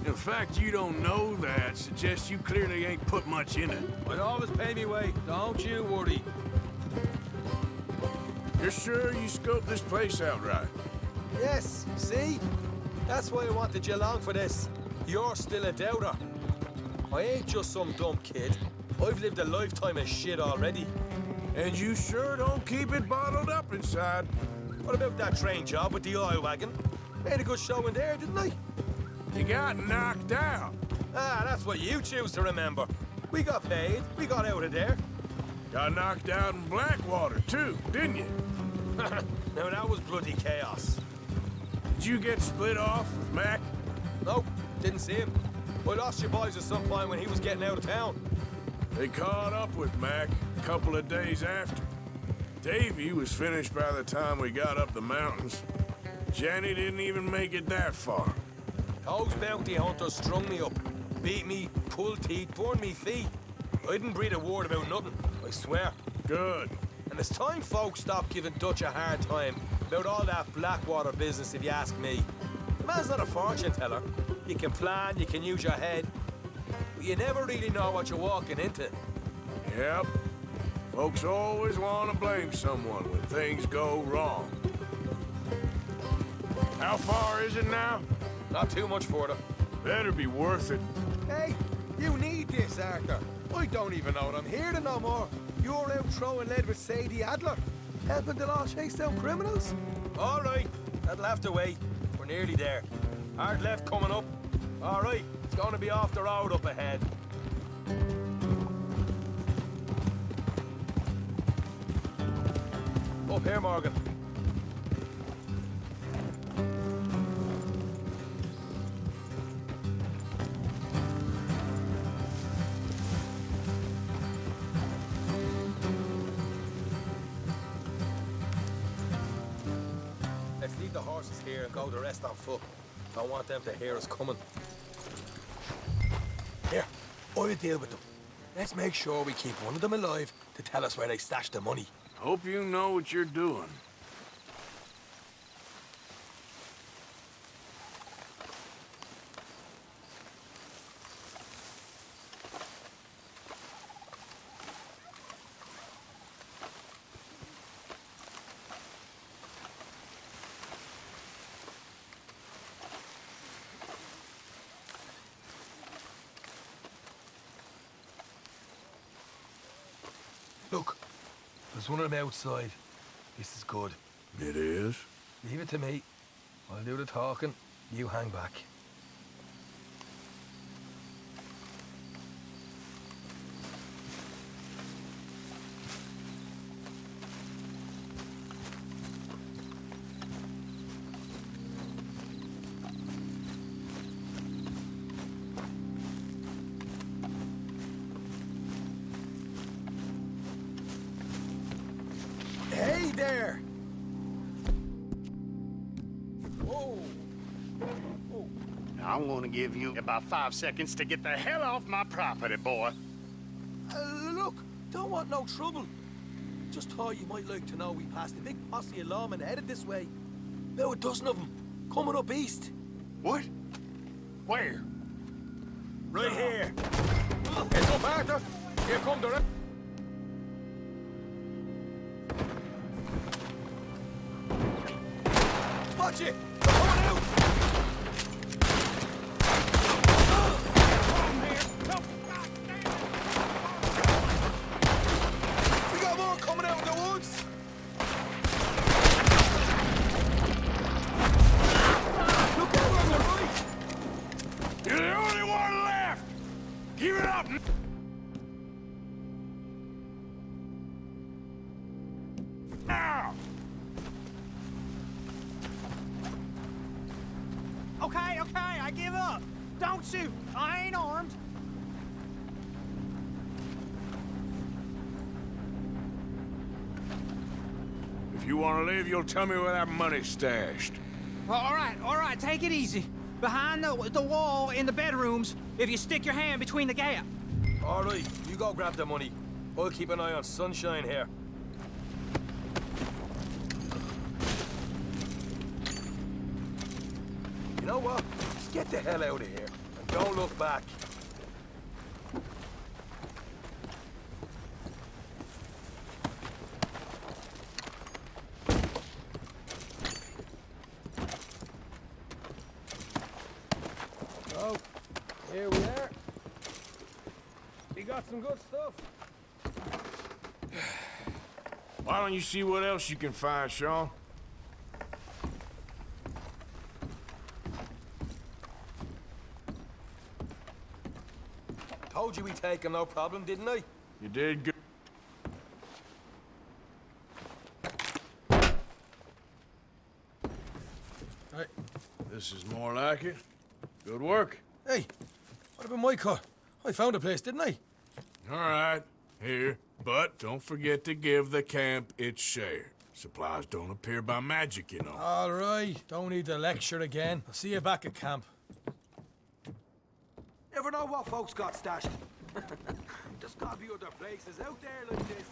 The fact you don't know that suggests you clearly ain't put much in it. I'd always pay me way, don't you worry. You're sure you scoped this place out right? Yes, see? That's why I wanted you along for this. You're still a doubter. I ain't just some dumb kid. I've lived a lifetime of shit already. And you sure don't keep it bottled up inside. What about that train job with the oil wagon? Made a good show in there, didn't I? You got knocked out. Ah, that's what you choose to remember. We got paid. We got out of there. Got knocked out in Blackwater, too, didn't you? Now, that was bloody chaos. Did you get split off with Mac? Nope, didn't see him. I lost your boys at some point when he was getting out of town. They caught up with Mac a couple of days after. Davy was finished by the time we got up the mountains. Jenny didn't even make it that far. Those bounty hunters strung me up, beat me, pulled teeth, burned me feet. I didn't breathe a word about nothing, I swear. Good. And it's time folks stopped giving Dutch a hard time about all that Blackwater business, if you ask me. The man's not a fortune teller. You can plan, you can use your head, but you never really know what you're walking into. Yep. Folks always want to blame someone when things go wrong. How far is it now? Not too much further. Better be worth it. Hey, you need this, Arthur. I don't even know what I'm here to no more. You're out throwing lead with Sadie Adler, helping the law chase down criminals. All right, that'll have to wait. We're nearly there. Hard left coming up. All right, it's going to be off the road up ahead. Up here, Morgan. Let's leave the horses here and go the rest on foot. Don't want them to hear us coming. Here, I'll deal with them. Let's make sure we keep one of them alive to tell us where they stashed the money. Hope you know what you're doing. Look, there's one of them outside. This is good. It is? Leave it to me. I'll do the talking. You hang back. Hey there! Whoa! Now, I'm gonna give you about 5 seconds to get the hell off my property, boy. Look, don't want no trouble. Just thought you might like to know we passed a big posse of lawmen headed this way. About a dozen of them, coming up east. What? Where? Right here. Heads up, Arthur. Here come the rest. Watch it! They're coming out! We got more coming out in the woods! Look over on the right! You're the only one left! Keep it up! Now! Okay, I give up. Don't shoot. I ain't armed. If you want to leave, you'll tell me where that money's stashed. Well, all right, take it easy. Behind the wall in the bedrooms, if you stick your hand between the gap. All right, you go grab the money. I'll keep an eye on Sunshine here. You know what? Just get the hell out of here and don't look back. Oh, here we are. We got some good stuff. Why don't you see what else you can find, Sean? Told you we'd take him, no problem, didn't I? You did good. Right. This is more like it. Good work. Hey, what about my car? I found a place, didn't I? All right, here. But don't forget to give the camp its share. Supplies don't appear by magic, you know. All right, don't need the lecture again. I'll see you back at camp. Never know what folks got stashed. There's gotta be other places out there like this.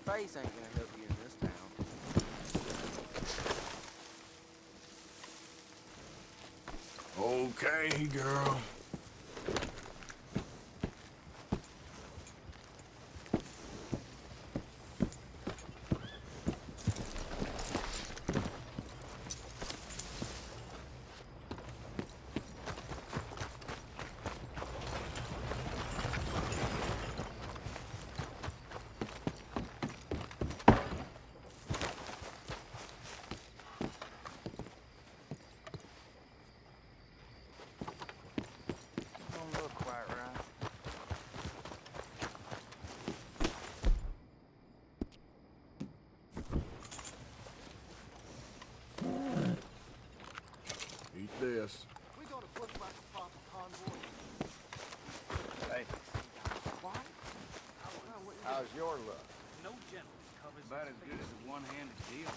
face ain't gonna help you in this town. Okay, girl. Don't look quite right. Eat this. We got a book back to Papa Convoy. Hey. How's your luck? No gentleman covers about as good as a one-handed deal.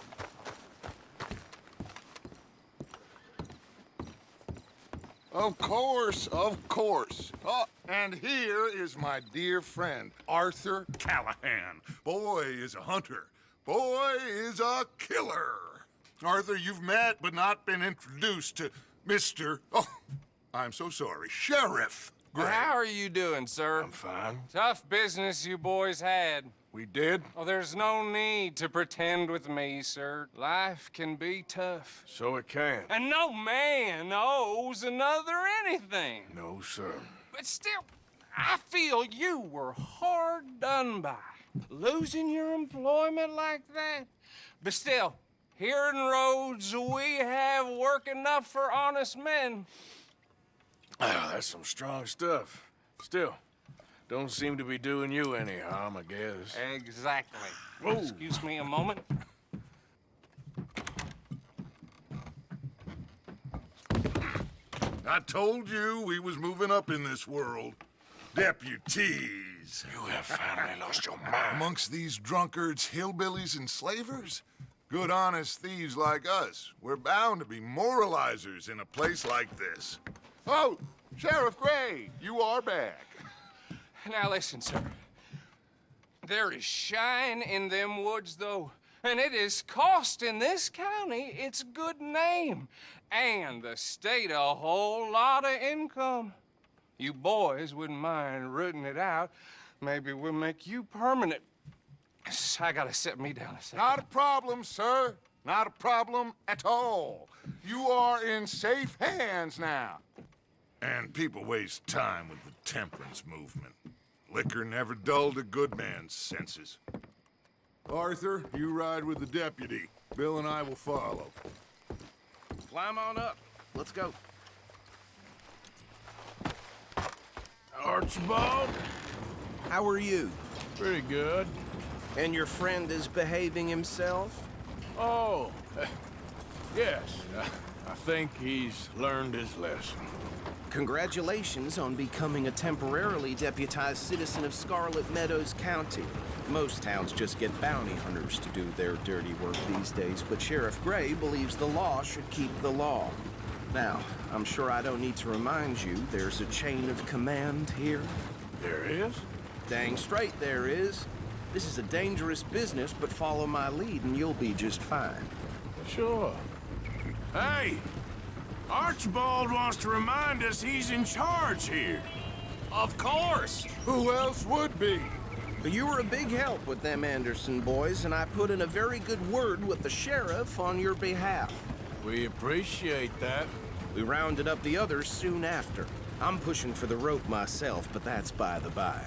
Of course, of course. Oh, and here is my dear friend, Arthur Callahan. Boy is a hunter. Boy is a killer. Arthur, you've met but not been introduced to Mr. Oh, I'm so sorry, Sheriff Gray. How are you doing, sir? I'm fine. Tough business you boys had. We did? Oh, there's no need to pretend with me, sir. Life can be tough. So it can. And no man owes another anything. No, sir. But still, I feel you were hard done by. Losing your employment like that. But still, here in Rhodes, we have work enough for honest men. Ah, that's some strong stuff. Still, don't seem to be doing you any harm, I guess. Exactly. Whoa. Excuse me a moment. I told you we was moving up in this world. Deputies. You have finally lost your mind. Amongst these drunkards, hillbillies, and slavers? Good, honest thieves like us. We're bound to be moralizers in a place like this. Oh, Sheriff Gray, you are back. Now listen, sir. There is shine in them woods, though, and it is costing this county its good name and the state a whole lot of income. You boys wouldn't mind rooting it out. Maybe we'll make you permanent. I gotta sit me down a second. Not a problem, sir. Not a problem at all. You are in safe hands now. And people waste time with the temperance movement. Liquor never dulled a good man's senses. Arthur, you ride with the deputy. Bill and I will follow. Climb on up. Let's go. Archibald? How are you? Pretty good. And your friend is behaving himself? Oh, yes. I think he's learned his lesson. Congratulations on becoming a temporarily deputized citizen of Scarlet Meadows County. Most towns just get bounty hunters to do their dirty work these days, but Sheriff Gray believes the law should keep the law. Now, I'm sure I don't need to remind you there's a chain of command here. There is? Dang straight there is. This is a dangerous business, but follow my lead and you'll be just fine. Sure. Hey! Archibald wants to remind us he's in charge here. Of course! Who else would be? You were a big help with them Anderson boys, and I put in a very good word with the sheriff on your behalf. We appreciate that. We rounded up the others soon after. I'm pushing for the rope myself, but that's by the by.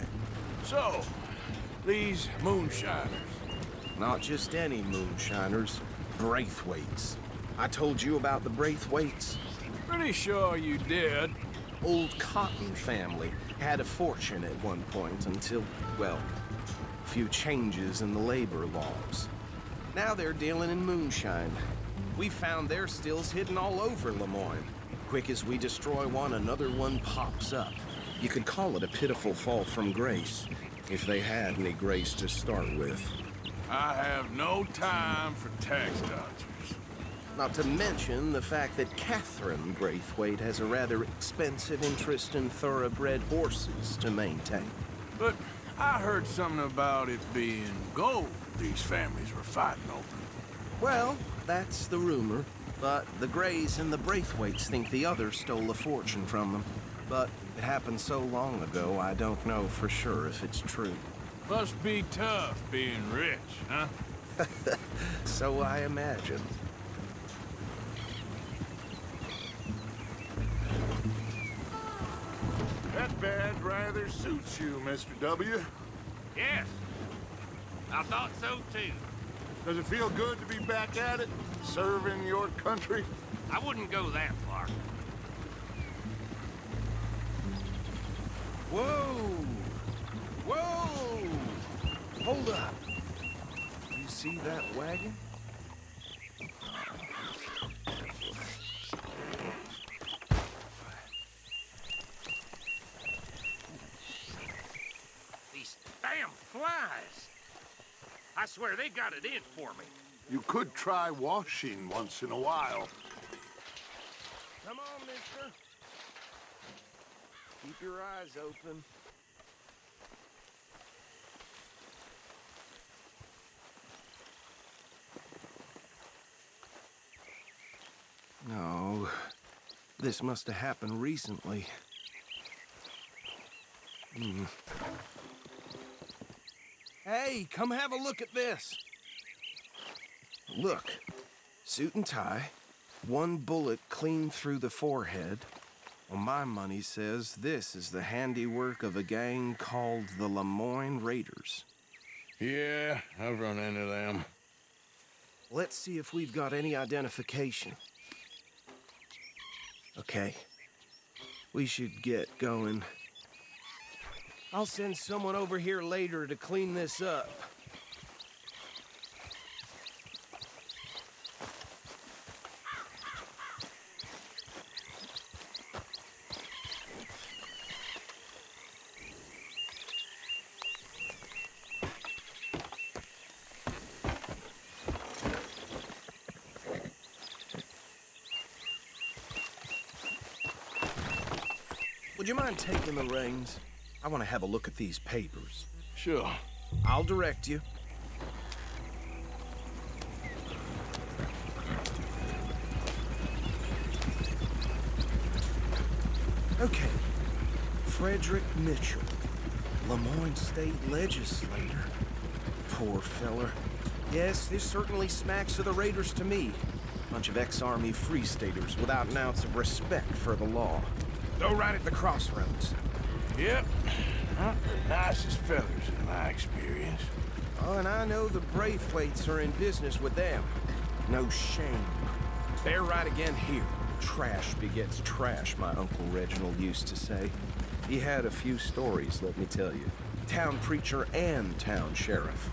So, these moonshiners. Not just any moonshiners, Braithwaites. I told you about the Braithwaites. Pretty sure you did. Old Cotton family had a fortune at one point until, well, a few changes in the labor laws. Now they're dealing in moonshine. We found their stills hidden all over Lemoyne. Quick as we destroy one, another one pops up. You could call it a pitiful fall from grace, if they had any grace to start with. I have no time for tax dodgers. Not to mention the fact that Catherine Braithwaite has a rather expensive interest in thoroughbred horses to maintain. But I heard something about it being gold. these families were fighting over. Well, that's the rumor. But the Greys and the Braithwaites think the others stole a fortune from them. But it happened so long ago, I don't know for sure if it's true. Must be tough being rich, huh? So I imagine. That badge rather suits you, Mr. W. Yes. I thought so too. Does it feel good to be back at it, serving your country? I wouldn't go that far. Whoa! Whoa! Hold up. You see that wagon? These damn flies. I swear they got it in for me. You could try washing once in a while. Come on, mister. Keep your eyes open. No. This must have happened recently. Hey, come have a look at this. Look. Suit and tie. One bullet clean through the forehead. Well, my money says this is the handiwork of a gang called the Lemoyne Raiders. Yeah, I've run into them. Let's see if we've got any identification. Okay. We should get going. I'll send someone over here later to clean this up. Would you mind taking the reins? I want to have a look at these papers. Sure. I'll direct you. Okay. Frederick Mitchell, Lemoyne State Legislator. Poor feller. Yes, this certainly smacks of the Raiders to me. Bunch of ex-Army Free Staters without an ounce of respect for the law. Go right at the crossroads. Yep. Not the nicest fellas in my experience. Oh, and I know the Braithwaites are in business with them. No shame. They're right again here. Trash begets trash, my Uncle Reginald used to say. He had a few stories, let me tell you. Town preacher and town sheriff.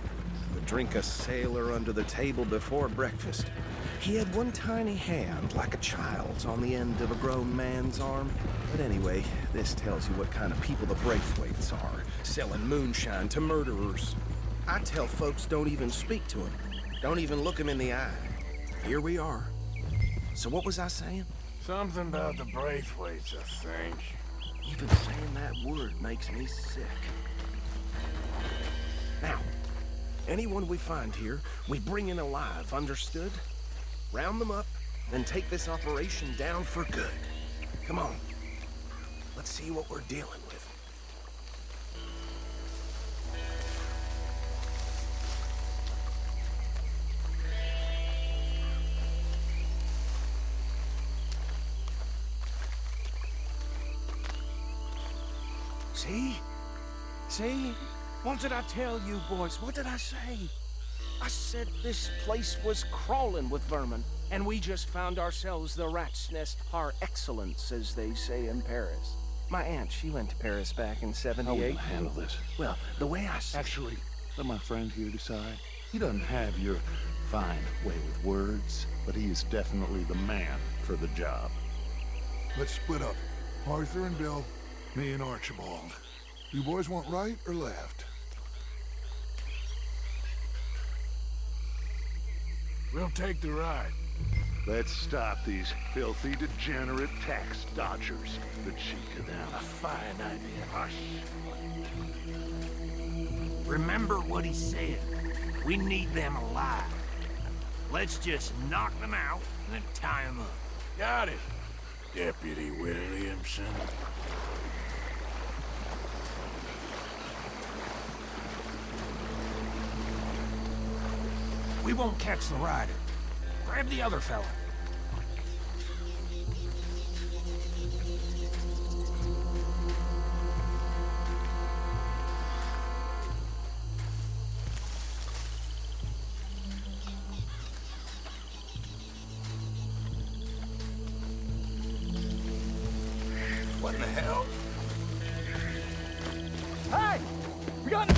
Would drink a sailor under the table before breakfast. He had one tiny hand, like a child's, on the end of a grown man's arm. But anyway, this tells you what kind of people the Braithwaites are, selling moonshine to murderers. I tell folks don't even speak to him. Don't even look him in the eye. Here we are. So what was I saying? Something about the Braithwaites, I think. Even saying that word makes me sick. Now, anyone we find here, we bring in alive, understood? Round them up, then take this operation down for good. Come on. Let's see what we're dealing with. See? See? What did I tell you, boys? What did I say? I said this place was crawling with vermin, and we just found ourselves the rat's nest par excellence, as they say in Paris. My aunt, she went to Paris back in '78. How will you handle this? Well, the way I see... Actually, let my friend here decide. He doesn't have your fine way with words, but he is definitely the man for the job. Let's split up. Arthur and Bill, me and Archibald. You boys want right or left? We'll take the ride. Let's stop these filthy, degenerate tax dodgers. The cheek of them. A fine idea. Hush. Remember what he said. We need them alive. Let's just knock them out and then tie them up. Got it, Deputy Williamson. We won't catch the rider. Grab the other fella. What in the hell? Hey! We got...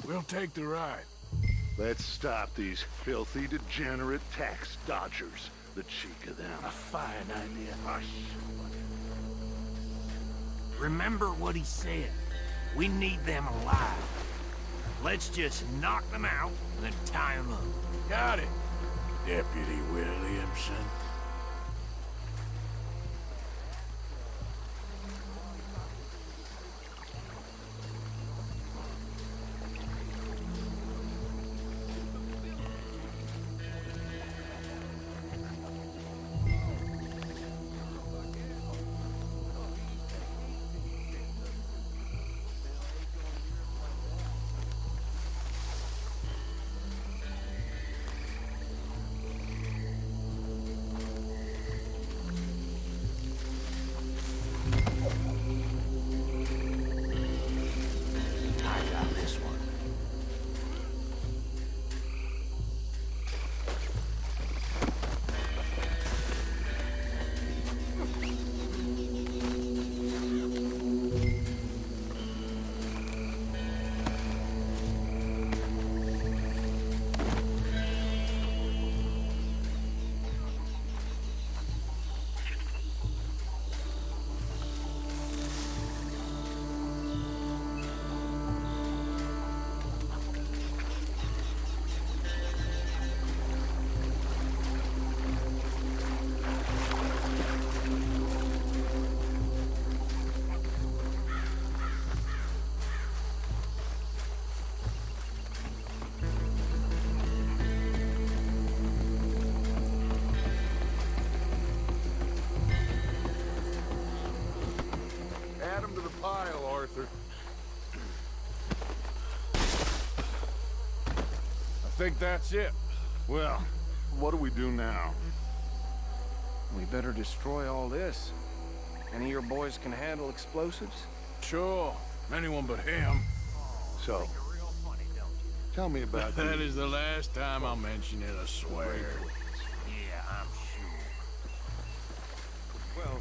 We'll take the ride. Let's stop these filthy, degenerate tax dodgers. The cheek of them. A fine idea. Hush. Remember what he said. We need them alive. Let's just knock them out and then tie them up. Got it, Deputy Williamson. Add them to the pile, Arthur. I think that's it. Well, what do we do now? We better destroy all this. Any of your boys can handle explosives? Sure. Anyone but him. So, tell me about That is the last time I'll mention it, I swear. Yeah, I'm sure. Well,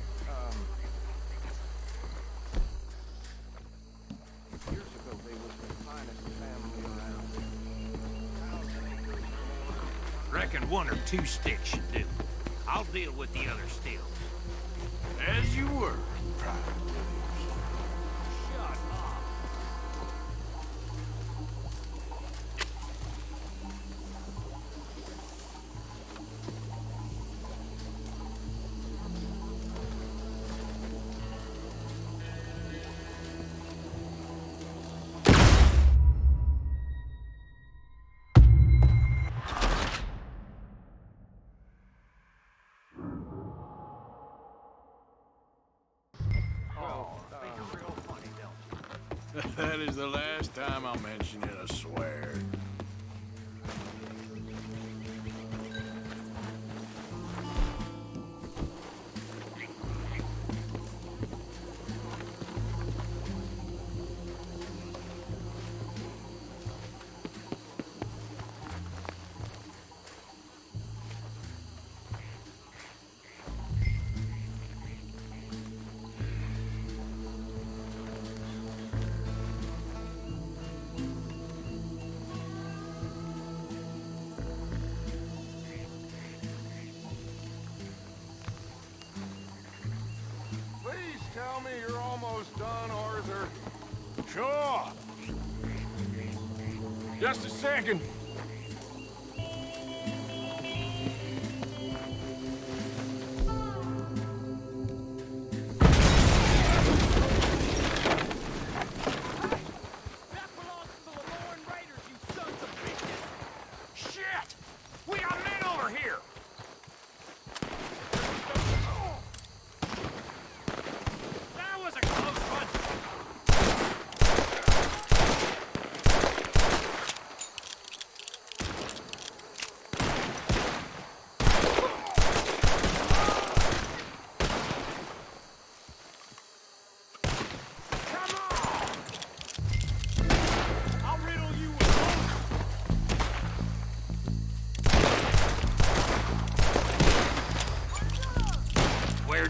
years ago they was the finest family around. Reckon 1 or 2 sticks should do. I'll deal with the other stills. As you were, Private Williamson. Shut up. That is the last time I'll mention it, I swear. Tell me you're almost done, Arthur. Sure. Just a second.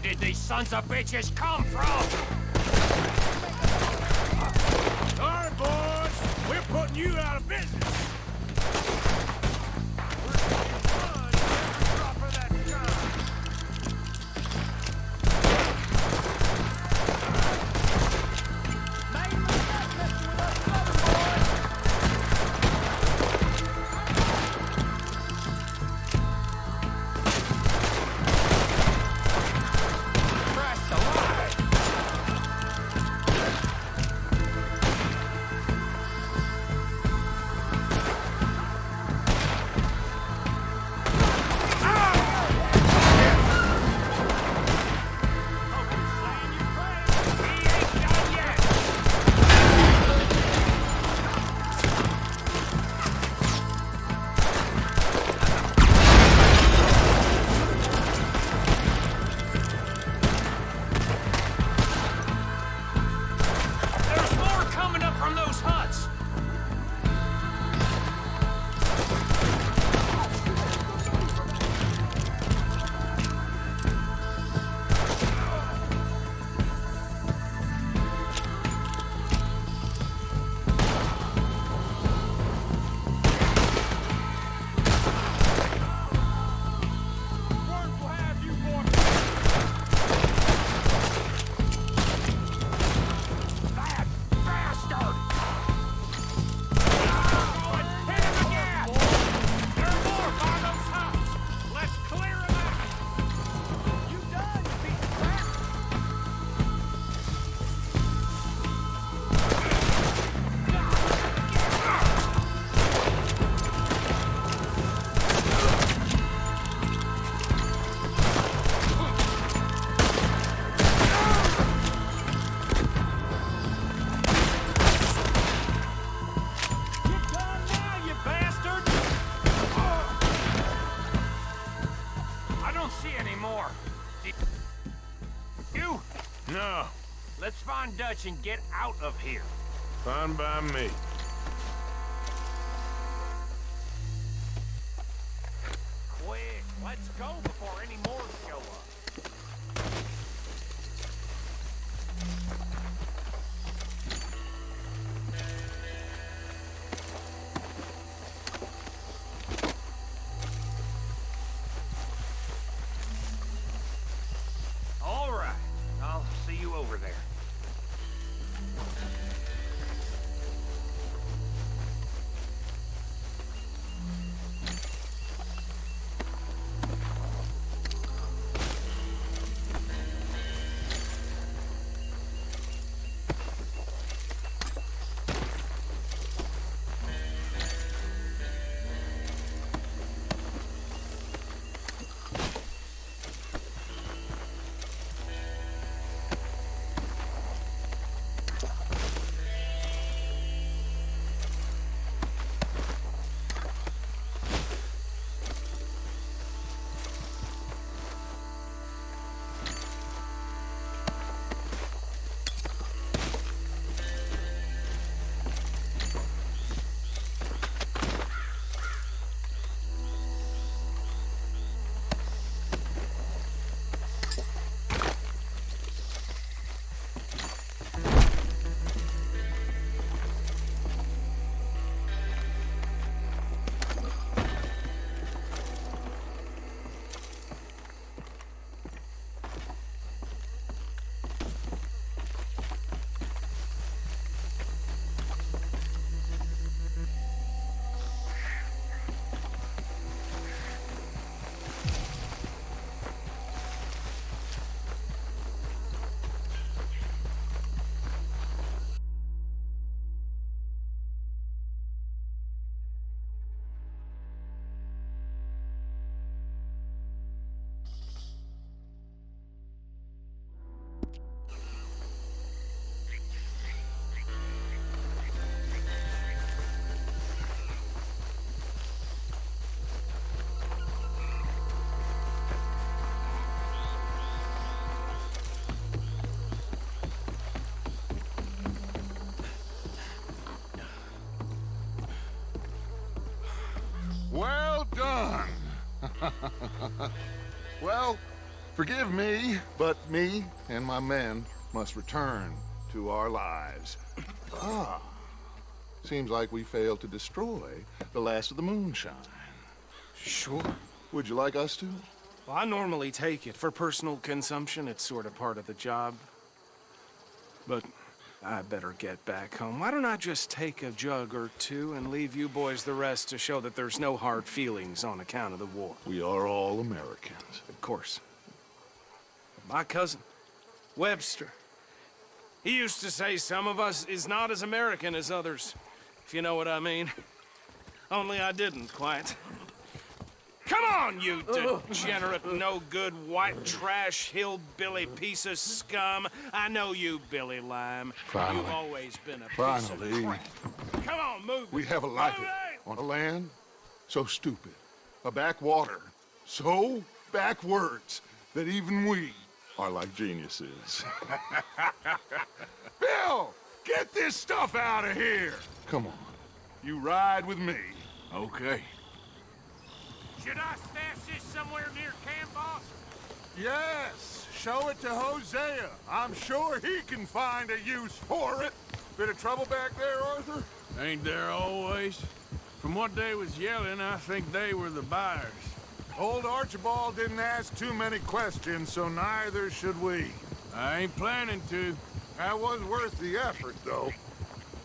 did these sons of bitches come from? All right, boys. We're putting you out of business. No. Let's find Dutch and get out of here. Fine by me. Quick, let's go before any more show up. All right. I'll see you over there. Well done. Well, Forgive me, but me and my men must return to our lives. Ah. Seems like we failed to destroy the last of the moonshine. Sure. Would you like us to? Well, I normally take it. For personal consumption, it's sort of part of the job. But I better get back home. Why don't I just take a jug or two and leave you boys the rest to show that there's no hard feelings on account of the war? We are all Americans. Of course. My cousin, Webster, he used to say some of us is not as American as others, if you know what I mean. Only I didn't quite. Come on, you degenerate, no-good, white trash, hillbilly piece of scum. I know you, Billy Lime. Finally. You've always been a piece of crap. Come on, move it. We have a life on a land so stupid, a backwater so backwards that even we are like geniuses. Bill, get this stuff out of here. Come on, you ride with me. Okay. Should I stash this somewhere near camp, boss? Yes, show it to Hosea. I'm sure he can find a use for it. Bit of trouble back there, Arthur? Ain't there always? From what they was yelling, I think they were the buyers. Old Archibald didn't ask too many questions, so neither should we. I ain't planning to. That was worth the effort, though.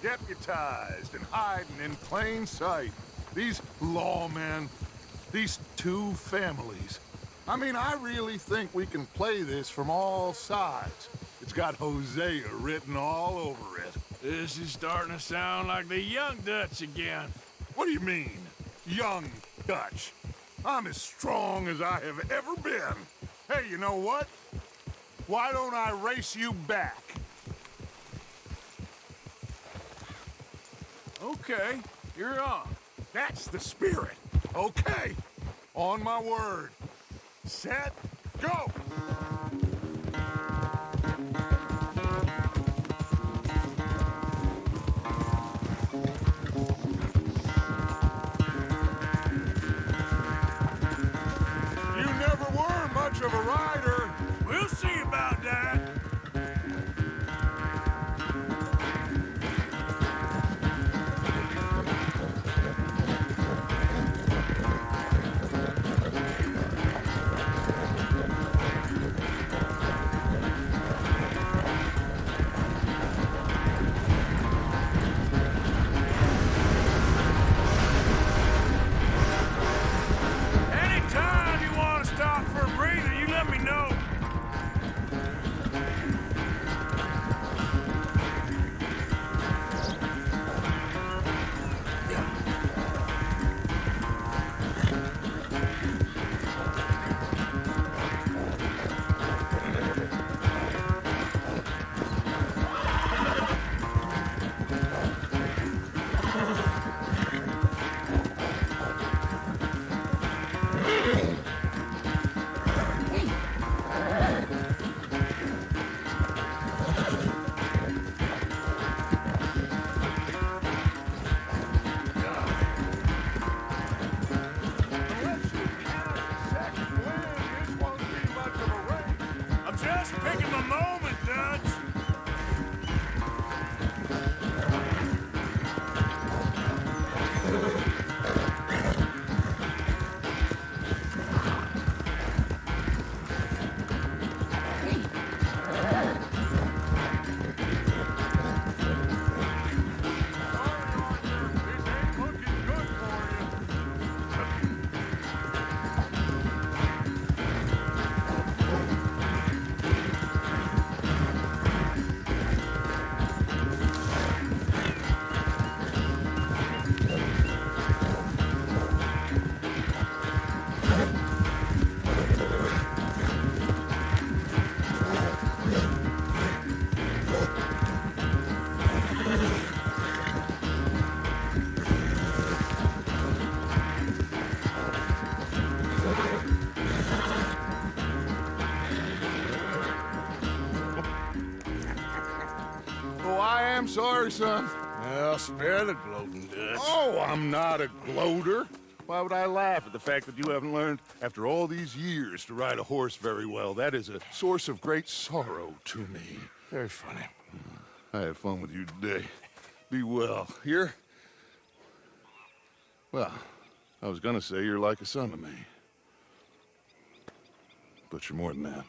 Deputized and hiding in plain sight. These lawmen, these two families. I mean, I really think we can play this from all sides. It's got Hosea written all over it. This is starting to sound like the Young Dutch again. What do you mean, Young Dutch? I'm as strong as I have ever been. Hey, you know what? Why don't I race you back? Okay, you're on. That's the spirit. Okay, on my word. Set, go! You never were much of a rider. We'll see about that. Anytime you want to stop for a breather, you let me know. I'm just picking my moment, Dutch. Oh, I am sorry, son. Well, spare the gloating, Dutch. Oh, I'm not a gloater. Why would I laugh at the fact that you haven't learned, after all these years, to ride a horse very well? That is a source of great sorrow to me. Very funny. I had fun with you today. Be well. Here? Well, I was gonna say you're like a son to me. But you're more than that.